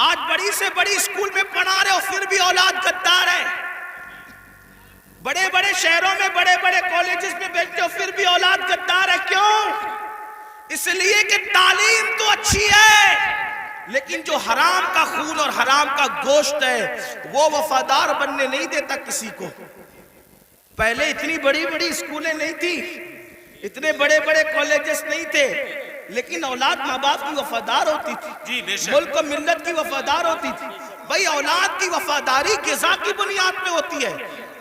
آج بڑی سے بڑی اسکول میں پڑھا رہے ہو پھر بھی اولاد غدار ہے، بڑے بڑے شہروں میں بڑے بڑے کالجز میں بیٹھتے ہو پھر بھی اولاد غدار ہے۔ کیوں؟ اس لیے کہ تعلیم تو اچھی ہے، لیکن جو حرام کا خون اور حرام کا گوشت ہے وہ وفادار بننے نہیں دیتا کسی کو۔ پہلے اتنی بڑی بڑی اسکولیں نہیں تھی، اتنے بڑے بڑے کالجز نہیں تھے، لیکن اولاد ماں باپ کی وفادار ہوتی تھی، ملک و ملت کی وفادار ہوتی تھی۔ بھائی اولاد کی وفاداری غذا کی بنیاد پہ ہوتی ہے،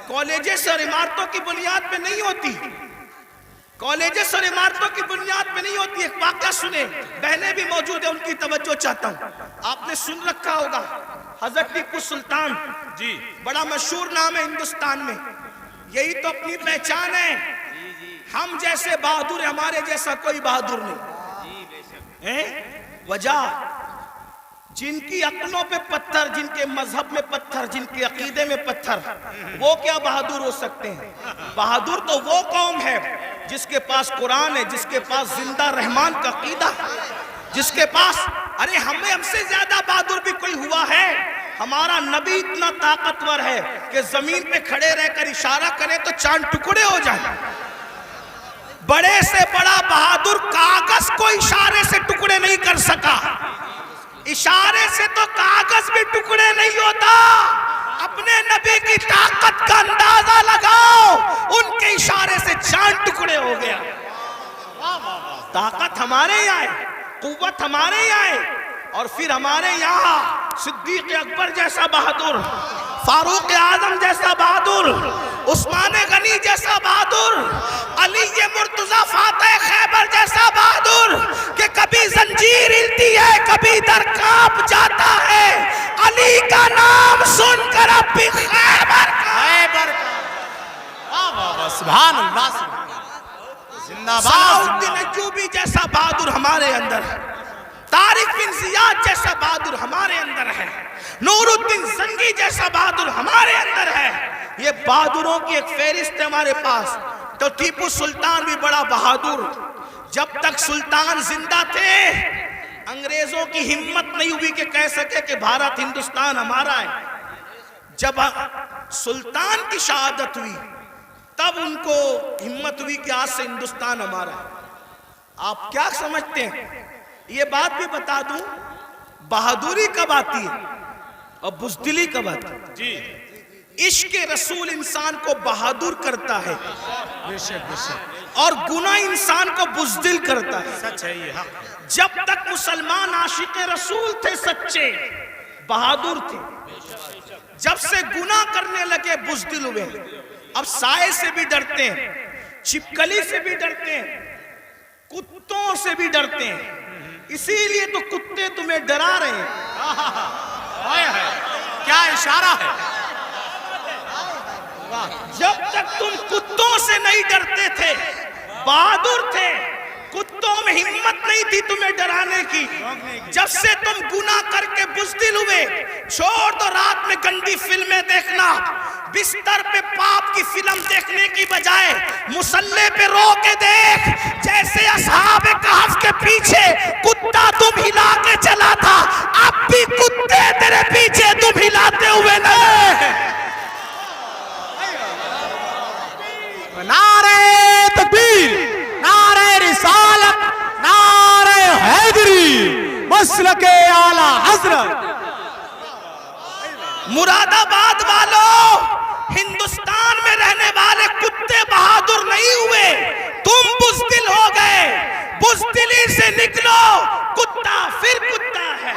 کالجز اور عمارتوں کی بنیاد پہ نہیں ہوتی، کالجز اور عمارتوں کی بنیاد پہ نہیں ہوتی۔ ایک واقعہ سنیں، بہنیں بھی موجود ہیں، ان کی توجہ چاہتا ہوں۔ آپ نے سن رکھا ہوگا حضرت ٹیپو سلطان، بڑا مشہور نام ہے ہندوستان میں، یہی تو اپنی پہچان ہے، ہم جیسے بہادر، ہمارے جیسا کوئی بہادر نہیں۔ وجہ جن کی عقلوں پہ پتھر، جن کے مذہب میں پتھر، جن کے عقیدے میں پتھر، وہ کیا بہادر ہو سکتے ہیں؟ بہادر تو وہ قوم ہے جس کے پاس قرآن ہے، جس کے پاس زندہ رحمان کا عقیدہ، جس کے پاس، ارے ہم سے زیادہ بہادر بھی کوئی ہوا ہے؟ ہمارا نبی اتنا طاقتور ہے کہ زمین پہ کھڑے رہ کر اشارہ کریں تو چاند ٹکڑے ہو جائیں۔ بڑے سے بڑا بہادر کاغذ کو اشارے سے ٹکڑے نہیں کر سکا، اشارے سے تو کاغذ بھی ٹکڑے نہیں ہوتا۔ اپنے نبی کی طاقت کا اندازہ لگاؤ، ان کے اشارے سے چاند ٹکڑے ہو گیا۔ طاقت ہمارے یہاں ہے، قوت ہمارے یہاں ہے، اور پھر ہمارے یہاں صدیق اکبر جیسا بہادر، فاروق اعظم جیسا بہادر، عثمان غنی جیسا بہادر، علی مرتضی فاتح خیبر جیسا بہادر، کہ کبھی زنجیر ہلتی ہے کبھی در کانپ جاتا ہے، علی کا نام سن کر اب بھی خیبر سبحان اللہ، زندہ صلاح الدین ایوبی جیسا بہادر ہمارے اندر ہے، طارق بن زیاد جیسا بہادر ہمارے اندر ہے، نور الدین زنگی جیسا بہادر ہمارے اندر ہے۔ یہ بہادروں کی ایک فہرست ہے ہمارے پاس۔ تو ٹیپو سلطان بھی بڑا بہادر، جب تک سلطان زندہ تھے انگریزوں کی ہمت نہیں ہوئی کہ کہہ سکے کہ بھارت ہندوستان ہمارا ہے۔ جب سلطان کی شہادت ہوئی تب ان کو ہمت ہوئی کہ آج سے ہندوستان ہمارا ہے۔ آپ کیا سمجھتے ہیں؟ یہ بات بھی بتا دوں، بہادری کب آتی ہے اور بزدلی کب آتی ہے؟ عشق رسول انسان کو بہادر کرتا ہے اور گناہ انسان کو بزدل کرتا ہے۔ جب تک مسلمان عاشق رسول تھے، سچے بہادر تھے، جب سے گناہ کرنے لگے بزدل ہوئے۔ اب سائے سے بھی ڈرتے ہیں، چھپکلی سے بھی ڈرتے ہیں، کتوں سے بھی ڈرتے ہیں، اسی لیے تو کتے تمہیں ڈرا رہے ہیں۔ کیا اشارہ ہے! جب تک تم کتوں سے نہیں ڈرتے تھے، بہادر تھے، کتوں میں ہمت نہیں تھی تمہیں ڈرانے کی، جب سے تم گناہ کر کے بزدل ہوئے، چھوڑ دو رات میں گندی فلمیں دیکھنا، بستر پہ پاپ کی فلم دیکھنے کی بجائے مصلی پہ رو کے دیکھ، جیسے اصحاب کہف کے پیچھے کتا تم ہلا کے چلا تھا، اب بھی کتے تیرے پیچھے تم ہلاتے ہوئے نہیں۔ نعرہ تکبیر، نعرہ رسالت، نعرہ حیدری، مسلک اعلی حضرت۔ مراد آباد والوں، ہندوستان میں رہنے والے کتے بہادر نہیں ہوئے، تم بزدل ہو گئے۔ بزدلی سے نکلو، کتا پھر کتا ہے۔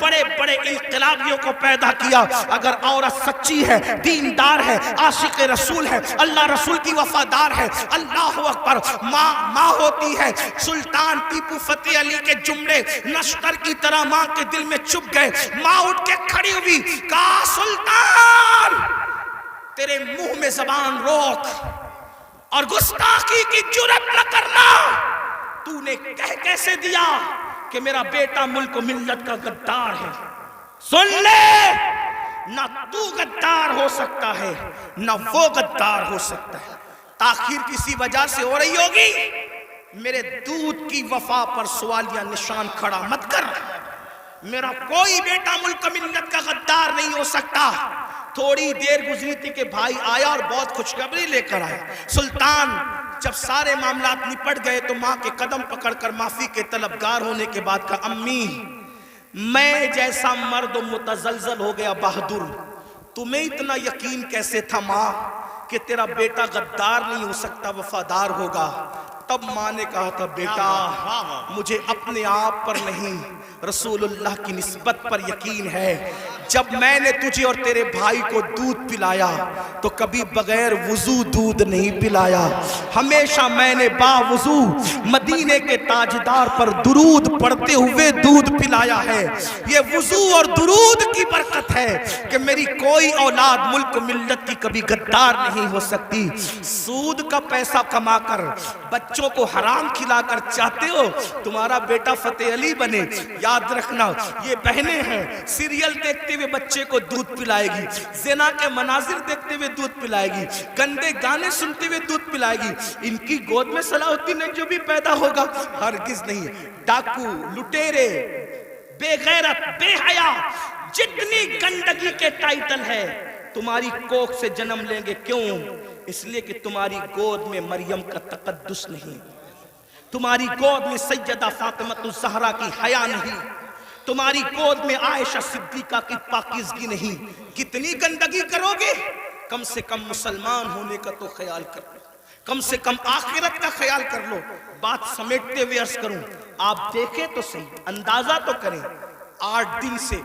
بڑے بڑے انقلابیوں کو پیدا کیا. اگر عورت سچی ہے, دیندار ہے, عاشق رسول ہے, اللہ رسول کی وفادار ہے, اللہ اکبر, ماں ہوتی ہے. سلطان ٹیپو فتح علی کے جملے نشتر کی طرح ماں کے دل میں چپ گئے. ماں اٹھ کے کھڑی ہوئی, کہا سلطان تیرے منہ میں زبان روک اور گستاخی کی جرات نہ کرنا. تو نے کہہ کیسے دیا کہ میرا بیٹا ملک و ملت کا غدار ہے. سن لے, نہ تو غدار ہو سکتا ہے نہ وہ غدار ہو سکتا ہے. تاخیر کسی وجہ سے ہو رہی ہوگی, میرے دودھ کی وفا پر سوالیہ نشان کھڑا مت کر. میرا کوئی بیٹا ملک و ملت کا غدار نہیں ہو سکتا. تھوڑی دیر گزری تھی کہ بھائی آیا اور بہت خوشخبری لے کر آیا. سلطان جب سارے معاملات نپٹ گئے تو ماں کے قدم پکڑ کر معافی کے طلبگار ہونے کے بعد کہا, امی میں جیسا مرد متزلزل ہو گیا بہادر, تمہیں اتنا یقین کیسے تھا ماں کہ تیرا بیٹا غدار نہیں ہو سکتا, وفادار ہوگا. تب ماں نے کہا تھا, بیٹا مجھے اپنے آپ پر نہیں رسول اللہ کی نسبت پر یقین ہے. جب میں نے تجھے اور تیرے بھائی کو دودھ پلایا تو کبھی بغیر وضو دودھ نہیں پلایا. ہمیشہ میں نے باوضو مدینے کے تاجدار پر درود پڑھتے ہوئے دودھ پلایا ہے. یہ وضو اور درود کی برکت ہے کہ میری کوئی اولاد ملک و ملت کی کبھی غدار نہیں ہو سکتی. سود کا پیسہ کما کر بچوں کو حرام کھلا کر چاہتے ہو تمہارا بیٹا فتح علی بنے, یاد رکھنا یہ بہنیں ہیں, سیریل دیکھتے ہوئے بچے کو دودھ پلائے گی, زنا کے مناظر دیکھتے ہوئے دودھ پلائے گی, گندے گانے سنتے ہوئے دودھ پلائے گی. ان کی گود میں صلاح الدین جو بھی پیدا ہوگا ہرگز نہیں. ڈاکو, لٹیرے, بے غیرت, بے حیا, جتنی گندگی کے ٹائٹل ہے تمہاری کوکھ سے جنم لیں گے. کیوں؟ اس لیے کہ تمہاری گود میں مریم کا تقدس نہیں, تمہاری گود میں سیدہ فاطمہ الزہرا کی حیا نہیں, تمہاری گود میں عائشہ صدیقہ کی پاکیزگی نہیں. کتنی گندگی کرو گے؟ کم سے کم مسلمان ہونے کا تو خیال کر لو, کم سے کم آخرت کا خیال کر لو. بات سمیٹتے ہوئے عرض کروں, آپ دیکھیں تو صحیح, اندازہ تو کریں. 8 دن سے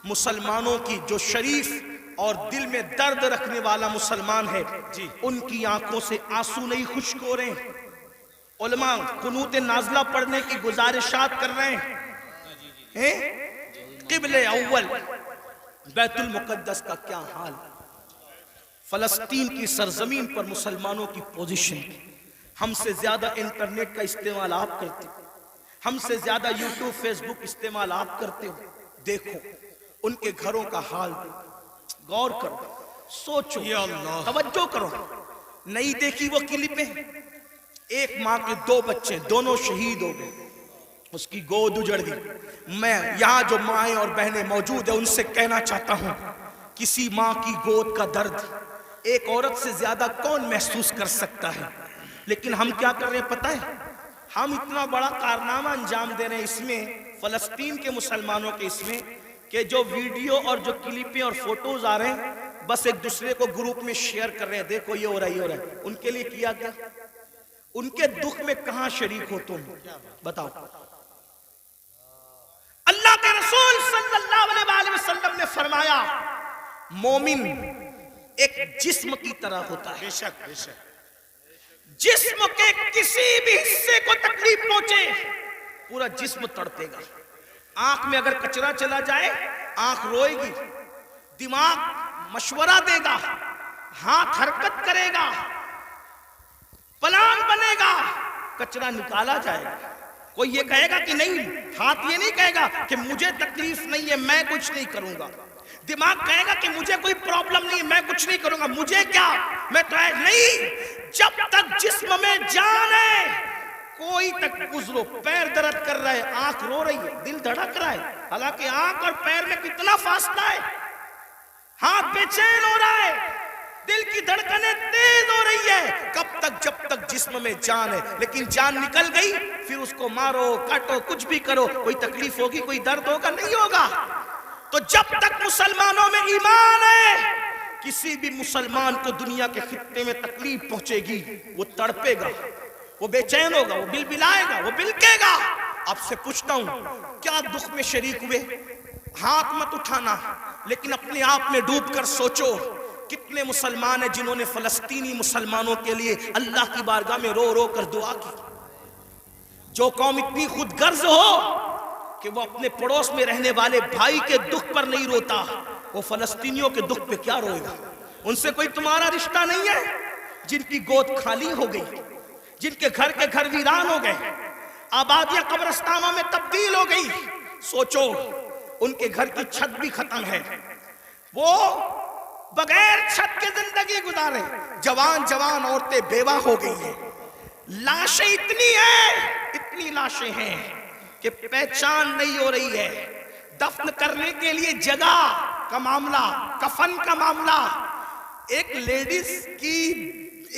مسلمانوں کی جو شریف اور دل میں درد رکھنے والا مسلمان ہے, ان کی آنکھوں سے آنسو نہیں خشک ہو رہے ہیں. علماء قنوت نازلہ پڑھنے کی گزارشات کر رہے ہیں. قبل اول بیت المقدس کا کیا حال, فلسطین کی سرزمین پر مسلمانوں کی پوزیشن. ہم سے زیادہ انٹرنیٹ کا استعمال آپ کرتے ہو, ہم سے زیادہ یوٹیوب فیس بک استعمال آپ کرتے ہو. دیکھو ان کے گھروں کا حال, غور کرو, سوچو, توجہ کرو. نہیں دیکھی وہ کلپیں, ایک ماں کے 2 بچے دونوں شہید ہو گئے, اس کی گود اجڑ گئی. میں یہاں جو مائیں اور بہنیں موجود ہیں ان سے کہنا چاہتا ہوں, کسی ماں کی گود کا درد ایک عورت سے زیادہ کون محسوس کر سکتا ہے. لیکن ہم کیا کر رہے ہیں پتہ ہے, ہم اتنا بڑا کارنامہ انجام دے رہے ہیں اس میں, فلسطین کے مسلمانوں کے اس میں, کہ جو ویڈیو اور جو کلپیں اور فوٹوز آ رہے ہیں بس ایک دوسرے کو گروپ میں شیئر کر رہے ہیں, دیکھو یہ ہو رہا ہے, یہ ہو رہا ہے. ان کے لیے کیا کیا, ان کے دکھ میں کہاں شریک ہو تم, بتاؤ. اللہ کے رسول صلی اللہ علیہ وسلم نے فرمایا, مومن ایک جسم کی طرح ہوتا ہے. جسم کے کسی بھی حصے کو تکلیف پہنچے پورا جسم تڑپے گا. آنکھ میں اگر کچرا چلا جائے آنکھ روئے گی, دماغ مشورہ دے گا, ہاتھ حرکت کرے گا, پلان بنے گا, کچرا نکالا جائے گا. کوئی یہ کہے گا کہ نہیں, ہاتھ یہ نہیں کہے گا کہ مجھے تکلیف نہیں ہے میں کچھ نہیں کروں گا. دماغ کہے گا کہ مجھے کوئی پرابلم نہیں ہے میں کچھ نہیں کروں گا, مجھے کیا, میں ٹرائی نہیں. جب تک جسم میں جان ہے کوئی تک گزرو, پیر درد کر رہا ہے, آنکھ رو رہی ہے, دل دھڑک رہا ہے, حالانکہ آنکھ اور پیر میں کتنا فاصلہ ہے, ہاتھ بے چین ہو رہا ہے, دل کی دھڑکنیں تیز ہو رہی ہے. کب تک؟ جب تک جسم میں جان ہے. لیکن جان نکل گئی پھر اس کو مارو کاٹو کچھ بھی کرو, کوئی تکلیف ہوگی, کوئی درد ہوگا, نہیں ہوگا. تو جب تک مسلمانوں میں ایمان ہے کسی بھی مسلمان کو دنیا کے خطے میں تکلیف پہنچے گی وہ تڑپے گا, وہ بے چین ہوگا, وہ بلبلائے گا, وہ بلکے گا. آپ سے پوچھتا ہوں کیا دکھ میں شریک ہوئے, ہاتھ مت اٹھانا، لیکن اپنے آپ میں ڈوب کر سوچو کتنے مسلمان ہیں جنہوں نے فلسطینی مسلمانوں کے لیے اللہ کی بارگاہ میں رو رو کر دعا کی۔ جو قوم اتنی خود غرض ہو کہ وہ اپنے پڑوس میں رہنے والے بھائی کے دکھ پر نہیں روتا، وہ فلسطینیوں کے دکھ پہ کیا روئے گا؟ ان سے کوئی تمہارا رشتہ نہیں ہے؟ جن کی گود خالی ہو گئی، جن کے گھر ویران ہو گئے، آبادیاں قبرستانوں میں تبدیل ہو گئی، سوچو ان کے گھر کی چھت بھی ختم ہے، وہ بغیر چھت کے زندگی گزارے، جوان عورتیں بیوہ ہو گئی ہیں، لاشیں اتنی لاشیں ہیں کہ پہچان نہیں ہو رہی ہے، دفن کرنے کے لیے جگہ کا معاملہ، کفن کا معاملہ۔ ایک لیڈیز کی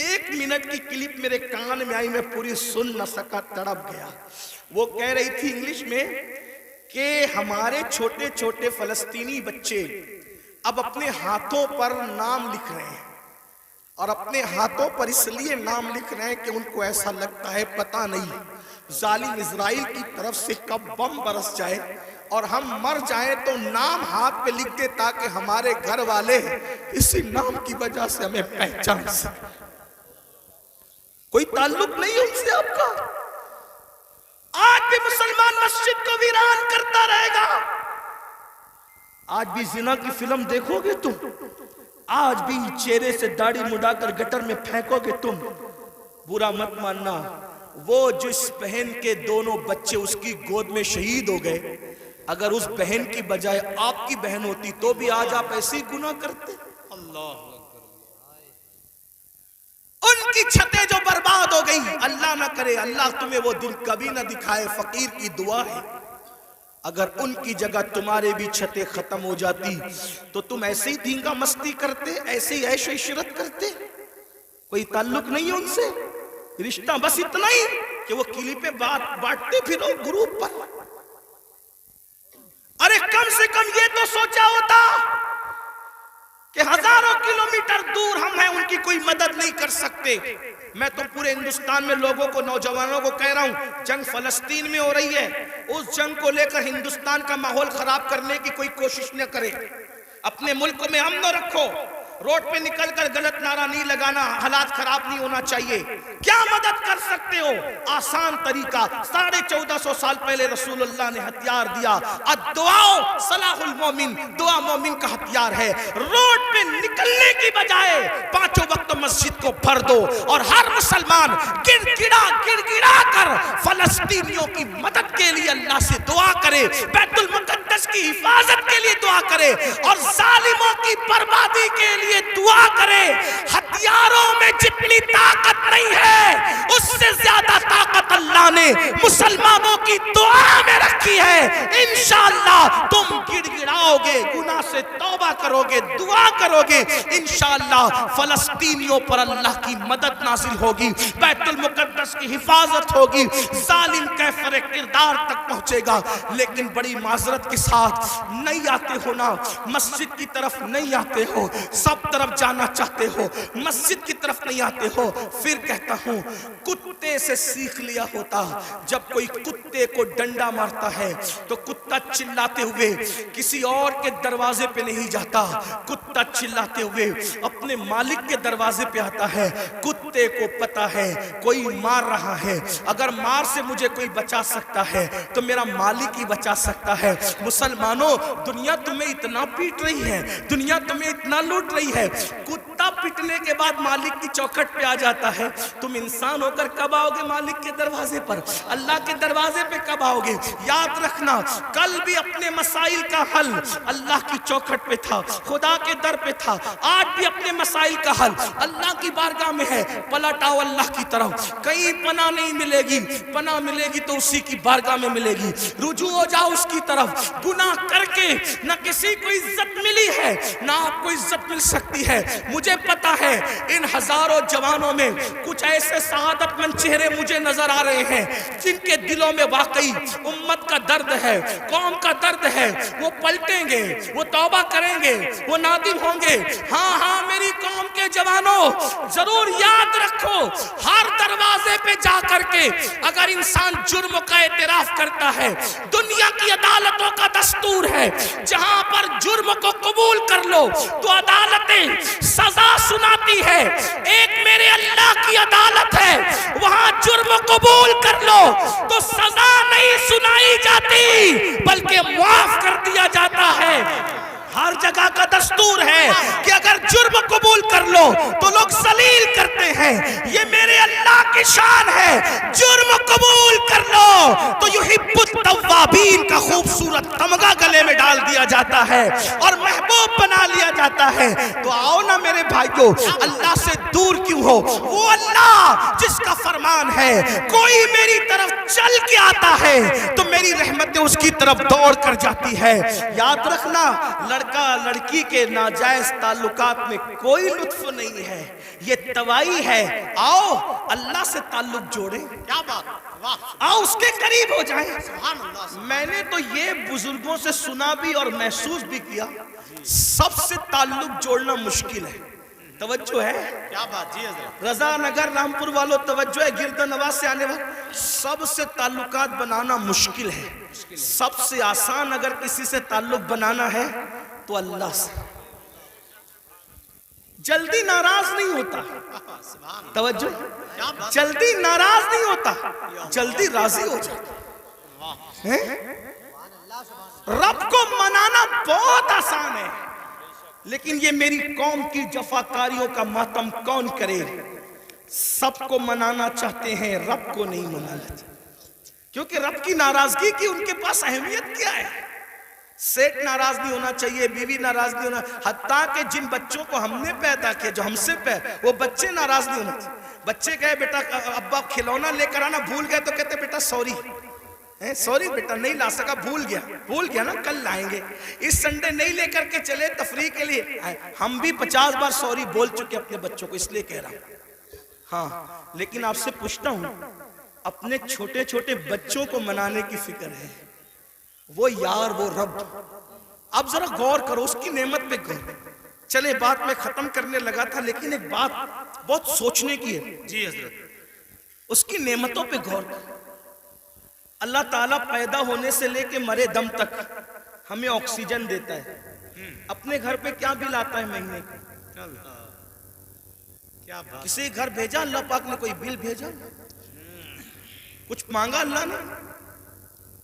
1 منٹ کی کلپ میرے کان میں آئی، میں پوری سن نہ سکا، تڑپ گیا۔ وہ کہہ رہی تھی انگلش میں کہ ہمارے چھوٹے چھوٹے فلسطینی بچے اب اپنے ہاتھوں پر نام لکھ رہے ہیں، اور اپنے ہاتھوں پر اس لیے نام لکھ رہے ہیں کہ ان کو ایسا لگتا ہے پتہ نہیں ظالم اسرائیل کی طرف سے کب بم برس جائے اور ہم مر جائیں تو نام ہاتھ پہ لکھ دے تاکہ ہمارے گھر والے اسی نام کی وجہ سے ہمیں پہچان سکیں۔ کوئی تعلق نہیں ان سے آپ کا؟ آج بھی مسلمان مسجد کو ویران کرتا رہے گا۔ آج بھی زنا کی فلم دیکھو گے تم، آج بھی چہرے سے داڑھی مڈا کر گٹر میں پھینکو گے تم۔ برا مت ماننا، وہ جس بہن کے دونوں بچے اس کی گود میں شہید ہو گئے، اگر اس بہن کی بجائے آپ کی بہن ہوتی تو بھی آج آپ ایسے ہی گناہ کرتے۔ اللہ ان کی چھتیں جو برباد ہو گئی، اللہ نہ کرے، اللہ تمہیں وہ دن کبھی نہ دکھائے، فقیر کی دعا ہے، اگر ان کی جگہ تمہارے بھی چھتیں ختم ہو جاتی تو تم ایسے ہی دھینگا مستی کرتے، ایسے ہی عیش و عشرت کرتے؟ کوئی تعلق نہیں ان سے، رشتہ بس اتنا ہی کہ وہ کلیپیں بانٹتے پھرو گروپ پر۔ ارے کم سے کم یہ تو سوچا ہوتا کہ ہزاروں کلومیٹر دور ہم ہیں، ان کی کوئی مدد نہیں کر سکتے۔ میں تو پورے ہندوستان میں لوگوں کو، نوجوانوں کو کہہ رہا ہوں، جنگ فلسطین میں ہو رہی ہے، اس جنگ کو لے کر ہندوستان کا ماحول خراب کرنے کی کوئی کوشش نہ کرے، اپنے ملک میں امن رکھو، روڈ پہ نکل کر غلط نعرہ نہیں لگانا، حالات خراب نہیں ہونا چاہیے۔ کیا مدد کر سکتے ہو؟ آسان طریقہ، 1450 سال پہلے رسول اللہ نے ہتھیار دیا، الدعاء صلاح المومن، دعا مومن کا ہتھیار ہے۔ روڈ پہ نکلنے کی بجائے 5 وقت مسجد کو بھر دو، اور ہر مسلمان گڑ گڑا کر فلسطینیوں کی مدد کے لیے اللہ سے دعا کرے، بیت المقدس کی حفاظت کے لیے دعا کرے، اور ظالموں کی بربادی کے لیے دعا کرے۔ ہتھیاروں میں جتنی طاقت نہیں ہے، اس سے زیادہ طاقت اللہ نے مسلمانوں کی دعا میں رکھی ہے۔ انشاءاللہ تم گڑ گڑاؤ گے، گناہ سے توبہ کرو گے، دعا کرو گے، انشاءاللہ فلسطینیوں پر اللہ کی مدد نازل ہوگی، بیت المقدس کی حفاظت ہوگی، ظالم کیفر کردار تک پہنچے گا۔ لیکن بڑی معذرت کے ساتھ نہیں آتے ہو نا، مسجد کی طرف نہیں آتے ہو، سب طرف جانا چاہتے ہو، مسجد کی طرف نہیں آتے ہو۔ پھر کہتا ہوں، کتے سے سیکھ لیا ہوتا، جب کوئی کتے کو ڈنڈا مارتا ہے تو کتا چلاتے ہوئے کسی اور کے دروازے پہ نہیں جاتا، کتا چلاتے ہوئے اپنے مالک کے دروازے پہ آتا ہے۔ کتے کو پتا ہے کوئی مار رہا ہے، اگر مار سے مجھے کوئی بچا سکتا ہے تو میرا مالک ہی بچا سکتا ہے۔ مسلمانوں، دنیا تمہیں اتنا پیٹ رہی ہے، دنیا تمہیں اتنا لوٹ رہی ہے، کتا پٹنے کے بعد مالک کی چوکھٹ پہ آ جاتا ہے، تم انسان ہو کر کب آؤ گے مالک کے دروازے پر؟ اللہ کے دروازے پہ کب آؤ گے؟ یاد رکھنا، کل بھی اپنے مسائل کا حل اللہ کی چوکھٹ پہ تھا، خدا کے در پہ تھا، آج بھی اپنے مسائل کا حل اللہ کی بارگاہ میں ہے۔ پلٹ آؤ اللہ کی طرف، کہیں پناہ نہیں ملے گی، پناہ ملے گی تو اسی کی بارگاہ میں ملے گی۔ رجوع ہو جاؤ اس کی طرف، گناہ کر کے نہ کسی کو عزت ملی ہے نہ آپ کو عزت مل سکتی ہے۔ مجھے مجھے پتا ہے ان ہزاروں جوانوں میں کچھ ایسے سعادت مند چہرے مجھے نظر آ رہے ہیں جن کے دلوں میں واقعی امت کا درد ہے، قوم کا درد ہے. وہ پلٹیں گے، وہ توبہ کریں گے، وہ نادم ہوں گے. ہاں ہاں میری قوم کے جوانوں، ضرور یاد رکھو، ہر دروازے پہ جا کر کے اگر انسان جرم کا اعتراف کرتا ہے، دنیا کی عدالتوں کا دستور ہے جہاں پر جرم کو قبول کر لو تو عدالتیں سزا سناتی ہے. ایک میرے اللہ کی عدالت ہے، وہاں جرم قبول کر لو تو سزا نہیں سنائی جاتی بلکہ معاف کر دیا جاتا ہے. ہر جگہ کا دستور ہے کہ اگر جرم قبول کر لو تو لوگ ذلیل کرتے ہیں. یہ میرے اللہ کی شان ہے، جرم قبول کر لو تو یحب التوابین کا خوبصورت تمغہ گلے میں ڈال دیا جاتا ہے اور محبوب بنا لیا جاتا ہے. تو آؤ نا میرے بھائیو، اللہ سے دور کیوں ہو؟ وہ اللہ جس کا فرمان ہے کوئی میری طرف چل کے آتا ہے تو میری رحمتیں اس کی طرف دوڑ کر جاتی ہے. یاد رکھنا، لڑکا لڑکی کے ناجائز تعلقات میں کوئی لطف نہیں ہے، یہ توائی ہے. آؤ اللہ سے تعلق جوڑیں، کیا بات، واہ، آؤ اس کے قریب ہو جائیں. سبحان اللہ. میں نے تو یہ بزرگوں سے سنا بھی اور محسوس بھی کیا، سب سے تعلق جوڑنا مشکل ہے. توجہ ہے؟ کیا بات جی حضرت. رضا نگر رامپور والوں توجہ ہے، گرد نواز سے آنے والے سب سے تعلقات بنانا مشکل ہے. سب سے آسان اگر کسی سے تعلق بنانا ہے تو اللہ سے. جلدی ناراض نہیں ہوتا، توجہ، جلدی ناراض نہیں ہوتا، جلدی راضی ہو جاتا. رب کو منانا بہت آسان ہے، لیکن یہ میری قوم کی جفاکاریوں کا ماتم کون کرے؟ سب کو منانا چاہتے ہیں، رب کو نہیں منانا چاہتے، کیونکہ رب کی ناراضگی کی ان کے پاس اہمیت کیا ہے؟ سیٹ ناراض نہیں ہونا چاہیے، بیوی ناراض نہیں ہونا، حتیٰ کہ جن بچوں کو ہم نے پیدا کیا، جو ہم سے وہ بچے ناراض نہیں ہونا چاہیے. بچے کہے بیٹا ابا کھلونا لے کر آنا، بھول گئے تو کہتے بیٹا سوری، سوری بیٹا نہیں لا سکا، بھول گیا نا، کل لائیں گے. اس سنڈے نہیں لے کر کے چلے تفریح کے لیے. ہم بھی 50 بار سوری بول چکے اپنے بچوں کو، اس لیے کہہ رہا ہوں. ہاں لیکن آپ سے پوچھتا ہوں، اپنے چھوٹے چھوٹے بچوں کو منانے کی فکر ہے؟ وہ یار، وہ رب، اب ذرا غور کرو اس کی نعمت پہ غور. چلے بات میں ختم کرنے لگا تھا، لیکن ایک بات بہت سوچنے کی ہے. جی حضرت. اس کی نعمتوں پہ غور کرو. اللہ تعالیٰ پیدا ہونے سے لے کے مرے دم تک ہمیں آکسیجن دیتا ہے. اپنے گھر پہ کیا بل آتا ہے مہینے کا؟ کیا بات. کسی گھر بھیجا اللہ پاک نے کوئی بل بھیجا؟ کچھ مانگا اللہ نے؟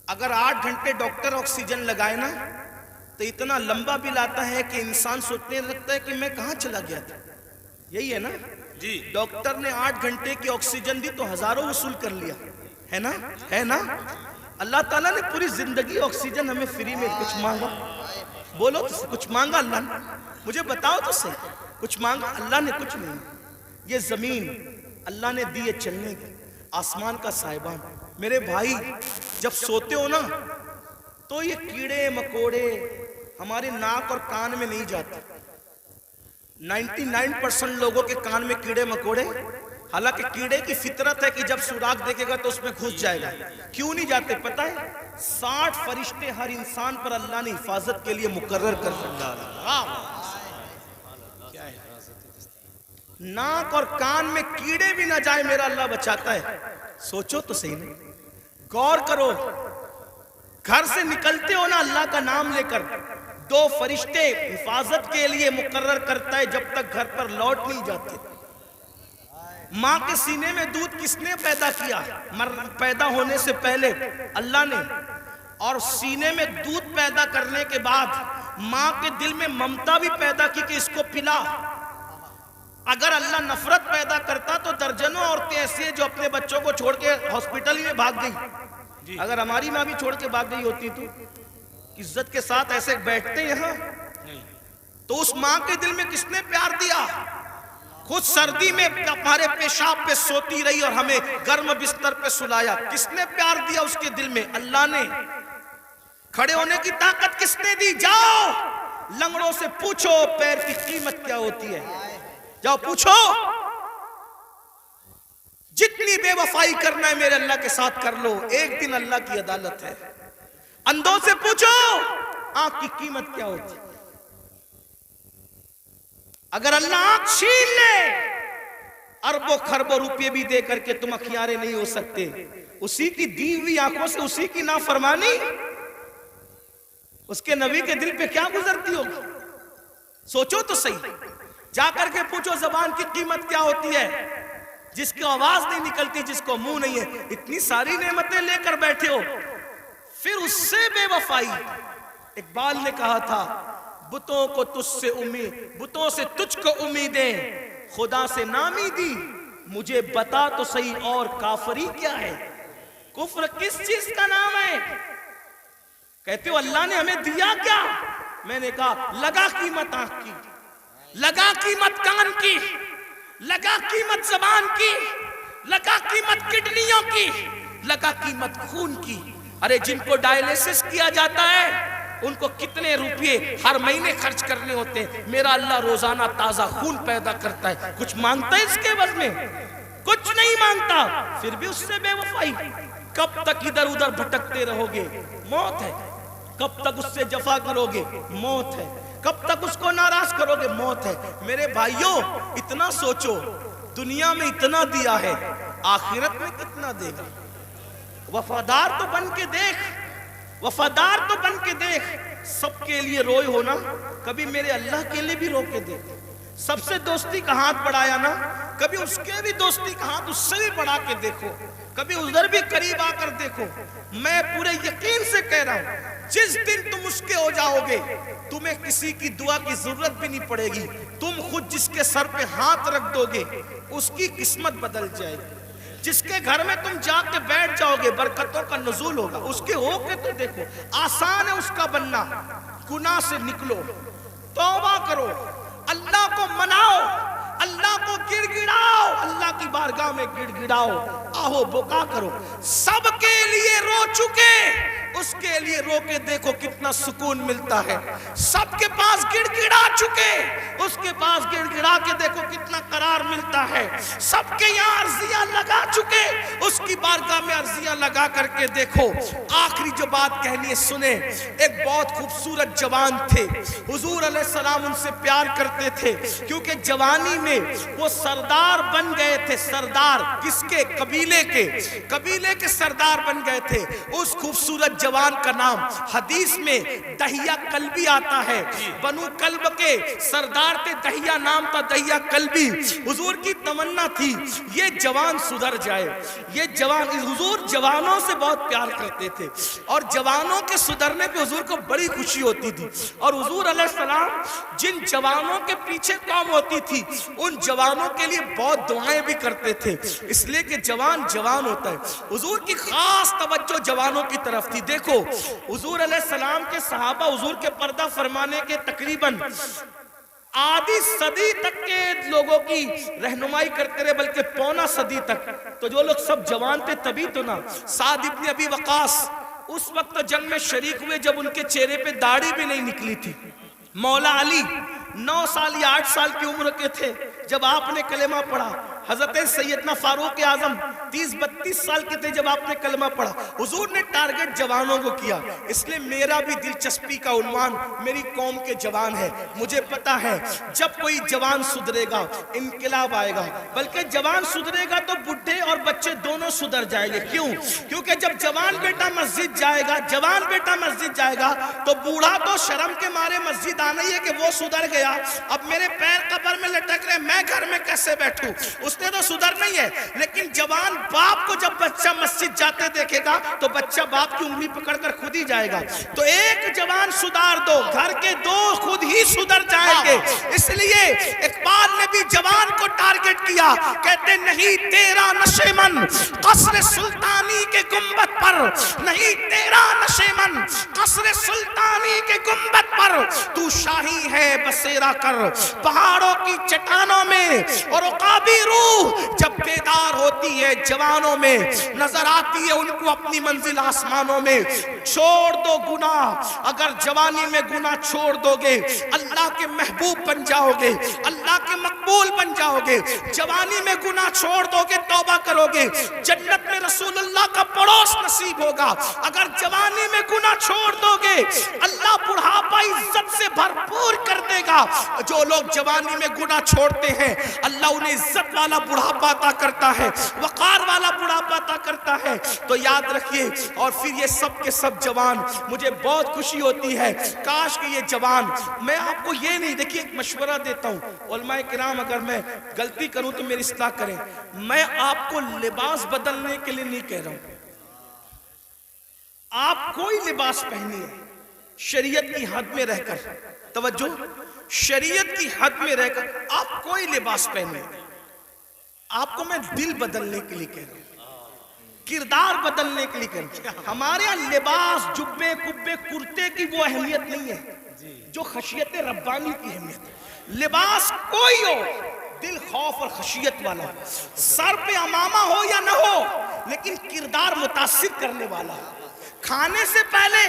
اگر 8 گھنٹے ڈاکٹر آکسیجن لگائے نا تو اتنا لمبا بل آتا ہے کہ انسان سوچنے لگتا ہے کہ میں کہاں چلا گیا تھا. یہی ہے نا جی. ڈاکٹر نے 8 گھنٹے کی آکسیجن دی تو ہزاروں وصول کر لیا ہے نا، ہے نا. اللہ تعالیٰ نے پوری زندگی آکسیجن ہمیں فری میں. کچھ مانگا؟ بولو تو کچھ مانگا اللہ نے؟ مجھے بتاؤ تو صحیح، کچھ مانگا اللہ نے؟ کچھ نہیں. یہ زمین اللہ نے دی ہے چلنے کی، آسمان کا سائبان. میرے بھائی جب سوتے ہو نا تو یہ کیڑے مکوڑے ہمارے ناک اور کان میں نہیں جاتے. 99% لوگوں کے کان میں کیڑے مکوڑے، حالانکہ کیڑے کی فطرت ہے کہ جب سوراخ دیکھے گا تو اس میں گھس جائے گا. کیوں نہیں جاتے پتہ ہے؟ 60 فرشتے ہر انسان پر اللہ نے حفاظت کے لیے مقرر کر رکھا ہے. ناک اور کان میں کیڑے بھی نہ جائے میرا اللہ بچاتا ہے. سوچو تو صحیح نہیں، غور کرو. گھر سے نکلتے ہو نا اللہ کا نام لے کر، 2 فرشتے حفاظت کے لیے مقرر کرتا ہے جب تک گھر پر لوٹ نہیں جاتے. ماں کے سینے میں دودھ کس نے پیدا کیا؟ پیدا ہونے سے پہلے اللہ نے. اور سینے میں دودھ پیدا کرنے کے بعد ماں کے دل میں ممتا بھی پیدا کی کہ اس کو پلا. اگر اللہ نفرت پیدا کرتا تو درجنوں عورتیں ایسی ہیں جو اپنے بچوں کو چھوڑ کے ہاسپٹل میں بھاگ گئی. اگر ہماری ماں بھی چھوڑ کے بھاگ گئی ہوتی تو عزت کے ساتھ ایسے بیٹھتے یہاں. تو اس ماں کے دل میں کس نے پیار دیا؟ خود سردی میں ہمارے پیشاب پہ سوتی رہی اور ہمیں گرم بستر پہ سلایا. کس نے پیار دیا اس کے دل میں؟ اللہ نے. کھڑے ہونے کی طاقت کس نے دی؟ جاؤ لنگڑوں سے پوچھو پیر کی قیمت کیا ہوتی ہے. جاؤ پوچھو، جتنی بے وفائی کرنا ہے میرے اللہ کے ساتھ کر لو، ایک دن اللہ کی عدالت ہے۔ اندھوں سے پوچھو آنکھ کی قیمت کیا ہوتی، اگر اللہ آنکھ چھین لے اربوں خربوں روپے بھی دے کر کے تم اخیارے نہیں ہو سکتے۔ اسی کی دی ہوئی آنکھوں سے اسی کی نافرمانی اس کے نبی کے دل پہ کیا گزرتی ہوگی؟ سوچو تو صحیح، جا کر کے پوچھو زبان کی قیمت کیا ہوتی ہے، جس کی آواز نہیں نکلتی، جس کو منہ نہیں ہے، اتنی ساری نعمتیں لے کر بیٹھے ہو، پھر اس سے بے وفائی۔ اقبال نے کہا تھا بتوں کو تجھ سے امید، بتوں سے تجھ کو امیدیں، خدا سے نامیدی، مجھے بتا تو صحیح اور کافری کیا ہے؟ کفر کس چیز کا نام ہے؟ کہتے ہو اللہ نے ہمیں دیا کیا؟ میں نے کہا لگا قیمت آنکھ کی، لگا قیمت کان کی، لگا قیمت زبان کی، لگا قیمت کڈنیوں کی، لگا قیمت خون کی۔ ارے جن کو ڈائلیسس کیا جاتا ہے ان کو کتنے روپے ہر مہینے خرچ کرنے ہوتے ہیں، میرا اللہ روزانہ تازہ خون پیدا کرتا ہے، کچھ مانگتا ہے اس کے عوض میں؟ کچھ نہیں مانگتا، پھر بھی اس سے بے وفائی۔ کب تک ادھر ادھر بھٹکتے رہو گے؟ موت ہے۔ کب تک اس سے جفا کرو گے؟ موت ہے۔ کب تک اس کو ناراض کرو گے؟ موت ہے۔ میرے بھائیوں اتنا سوچو، دنیا میں اتنا دیا ہے، آخرت میں کتنا دے گا؟ وفادار تو بن کے دیکھ، وفادار تو بن کے دیکھ۔ سب کے لیے روئے ہونا، کبھی میرے اللہ کے لیے بھی رو کے دیکھ۔ سب سے دوستی کا ہاتھ بڑھایا نا، کبھی اس کے بھی دوستی کا ہاتھ اس سے بھی بڑھا کے دیکھو، کبھی ادھر بھی قریب آ کر دیکھو۔ میں پورے یقین سے کہہ رہا ہوں جس دن تم اس کے ہو جاؤ گے تمہیں کسی کی دعا کی ضرورت بھی نہیں پڑے گی، تم خود جس کے سر پہ ہاتھ رکھ دو گے اس کی قسمت بدل جائے گی۔ جس کے گھر میں تم جا کے بیٹھ جاؤ گے برکتوں کا نزول ہوگا، اس کے ہو کے تو دیکھو۔ آسان ہے اس کا بننا، گناہ سے نکلو، توبہ کرو، اللہ کو مناؤ، اللہ کو گڑ گڑاؤ، اللہ کی بارگاہ میں گڑ گڑاؤ، آہو بکا کرو۔ سب کے لیے رو چکے، اس کے لیے رو کے دیکھو کتنا سکون ملتا ہے۔ سب کے پاس گڑ گڑا چکے، اس کے پاس گڑ گڑا کے دیکھو کتنا قرار ملتا ہے۔ سب کے یہاں عرضیاں لگا چکے، اس کی بارگاہ میں عرضیاں لگا کر کے دیکھو۔ آخری جو بات کہنی ہے سنیں۔ ایک بہت خوبصورت جوان تھے، حضور علیہ السلام ان سے پیار کرتے تھے کیونکہ جوانی میں وہ سردار بن گئے تھے۔ سردار کس کے؟ قبیلے کے، قبیلے کے سردار بن گئے تھے۔ اس خوبصورت جوان کا نام حدیث میں دہیہ کلبی آتا ہے، بنو کلب کے سردار تھے، دہیہ نام تھا، دہیہ کلبی۔ حضور کی تمنا تھی یہ جوان سدھر جائے، یہ جوان، حضور جوانوں سے بہت پیار کرتے تھے اور جوانوں کے سدھرنے پہ حضور کو بڑی خوشی ہوتی تھی۔ اور حضور علیہ السلام جن جوانوں کے پیچھے قوم ہوتی تھی ان جوانوں کے لیے بہت دعائیں بھی کرتے تھے، اس لیے کہ جوان جوان ہوتا ہے۔ حضور کی خاص توجہ جوانوں کی طرف تھی۔ دیکھو حضور علیہ السلام کے صحابہ حضور کے پردہ فرمانے کے تقریباً آدھی صدی تک کے لوگوں کی رہنمائی کرتے رہے، بلکہ پونا صدی تک۔ تو جو لوگ سب جوان تھے تبھی تو نا، سعد ابن ابی وقاص اس وقت جنگ میں شریک ہوئے جب ان کے چہرے پہ داڑھی بھی نہیں نکلی تھی۔ مولا علی 9 سال یا 8 سال کی عمر کے تھے جب آپ نے کلمہ پڑھا۔ حضرت سیدنا فاروق اعظم 30-32 سال کے تھے جب آپ نے کلمہ پڑھا۔ حضور نے ٹارگٹ جوانوں کو کیا، اس لیے میرا بھی دلچسپی کا عنوان میری قوم کے جوان ہے۔ مجھے پتا ہے جب کوئی جوان سدھرے گا انقلاب آئے گا، بلکہ جوان سدھرے گا تو بڈھے اور بچے دونوں سدھر جائیں گے۔ کیوں؟ کیونکہ جب جوان بیٹا مسجد جائے گا، جوان بیٹا مسجد جائے گا تو بوڑھا تو شرم کے مارے مسجد آنا ہی ہے کہ وہ سدھر گیا، اب میرے پیر قبر میں لٹک رہے، میں گھر میں کیسے بیٹھوں؟ اس نے تو سدھر نہیں ہے۔ لیکن جوان باپ کو جب بچہ مسجد جاتے دیکھے گا تو بچہ باپ کی انگلی پکڑ کر خود ہی جائے گا۔ تو ایک جوان سدھار دو، گھر کے دو خود ہی سدھر جائیں گے۔ اس لیے اقبال نے بھی جوان کو ٹارگٹ کیا، کہتے نہیں تیرا نشے من قصر سلطانی کے گنبد پر، نہیں تیرا نشے من قصر سلطانی کے گنبد پر، تو شاہی ہے بسیرا کر پہاڑوں کی چٹانوں میں اور عقابی روح روح جب بیدار ہوتی ہے جوانوں میں، نظر آتی ہے ان کو اپنی منزل آسمانوں میں۔ چھوڑ دو گناہ، اگر جوانی میں گناہ چھوڑ دو گے اللہ کے محبوب بن جاؤ گے، اللہ کے مقبول بن جاؤ گے۔ جوانی میں گناہ چھوڑ دو گے، توبہ کرو گے، جنت میں رسول اللہ کا پڑوس نصیب ہوگا۔ اگر جوانی میں گناہ چھوڑ دو گے اللہ بڑھاپا عزت سے بھرپور کر دے گا۔ جو لوگ جوانی میں گناہ چھوڑتے ہیں اللہ انہیں عزت والا بڑھاپا عطا کرتا ہے، وقار والا بڑھاپا عطا کرتا ہے۔ تو یاد رکھیے، اور پھر یہ سب کے سب جوان، مجھے بہت خوشی ہوتی ہے کاش کہ یہ جوان، میں آپ کو یہ نہیں، دیکھیے ایک مشورہ دیتا ہوں علماء کرام، اگر میں غلطی کروں تو میری اصلاح کریں، میں آپ کو لباس بدلنے کے لیے نہیں کہہ رہا ہوں، آپ کوئی لباس پہنیے شریعت کی حد میں رہ کر، توجہ، شریعت کی حد میں رہ کر آپ کوئی لباس پہنیے۔ آپ کو میں دل بدلنے کے لیے کہہ رہا ہوں، کردار بدلنے کے لیے کہہ رہا ہوں۔ ہمارے یہاں لباس، جبے کبے کرتے کی وہ اہمیت نہیں ہے جو خشیت ربانی کی اہمیت ہے۔ لباس کوئی ہو، دل خوف اور خشیت والا ہو، سر پہ امامہ ہو یا نہ ہو، لیکن کردار متاثر کرنے والا ہو۔ کھانے سے پہلے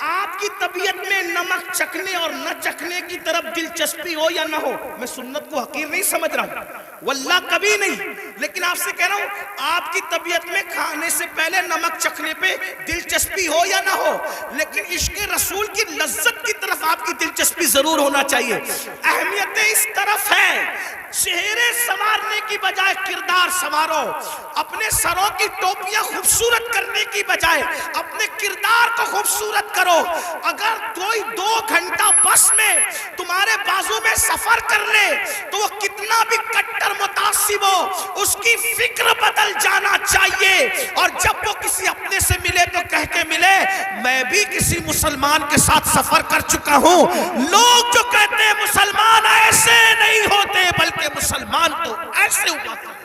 آپ کی طبیعت میں نمک چکھنے اور نہ چکھنے کی طرف دلچسپی ہو یا نہ ہو، میں سنت کو حقیر نہیں سمجھ رہا ہوں، واللہ کبھی نہیں، لیکن آپ سے کہہ رہا ہوں آپ کی طبیعت میں کھانے سے پہلے نمک چکھنے پہ دلچسپی ہو یا نہ ہو، لیکن عشق رسول کی لذت کی طرف آپ کی دلچسپی ضرور ہونا چاہیے۔ اہمیت اس طرف ہے، چہرے سنوارنے کی بجائے کردار سنوارو، اپنے سروں کی ٹوپیاں خوبصورت کرنے کی بجائے اپنے کردار کو خوبصورت کرو۔ اگر کوئی 2 گھنٹہ بس میں تمہارے بازو میں سفر کر لے تو وہ کتنا بھی کٹر متعصب ہو، اس کی فکر بدل جانا چاہیے، اور جب وہ کسی اپنے سے ملے تو کہہ کے ملے میں بھی کسی مسلمان کے ساتھ سفر کر چکا ہوں۔ لوگ جو کہتے ہیں مسلمان ایسے نہیں ہوتے بلکہ مسلمان تو ایسے ہوا کرتے۔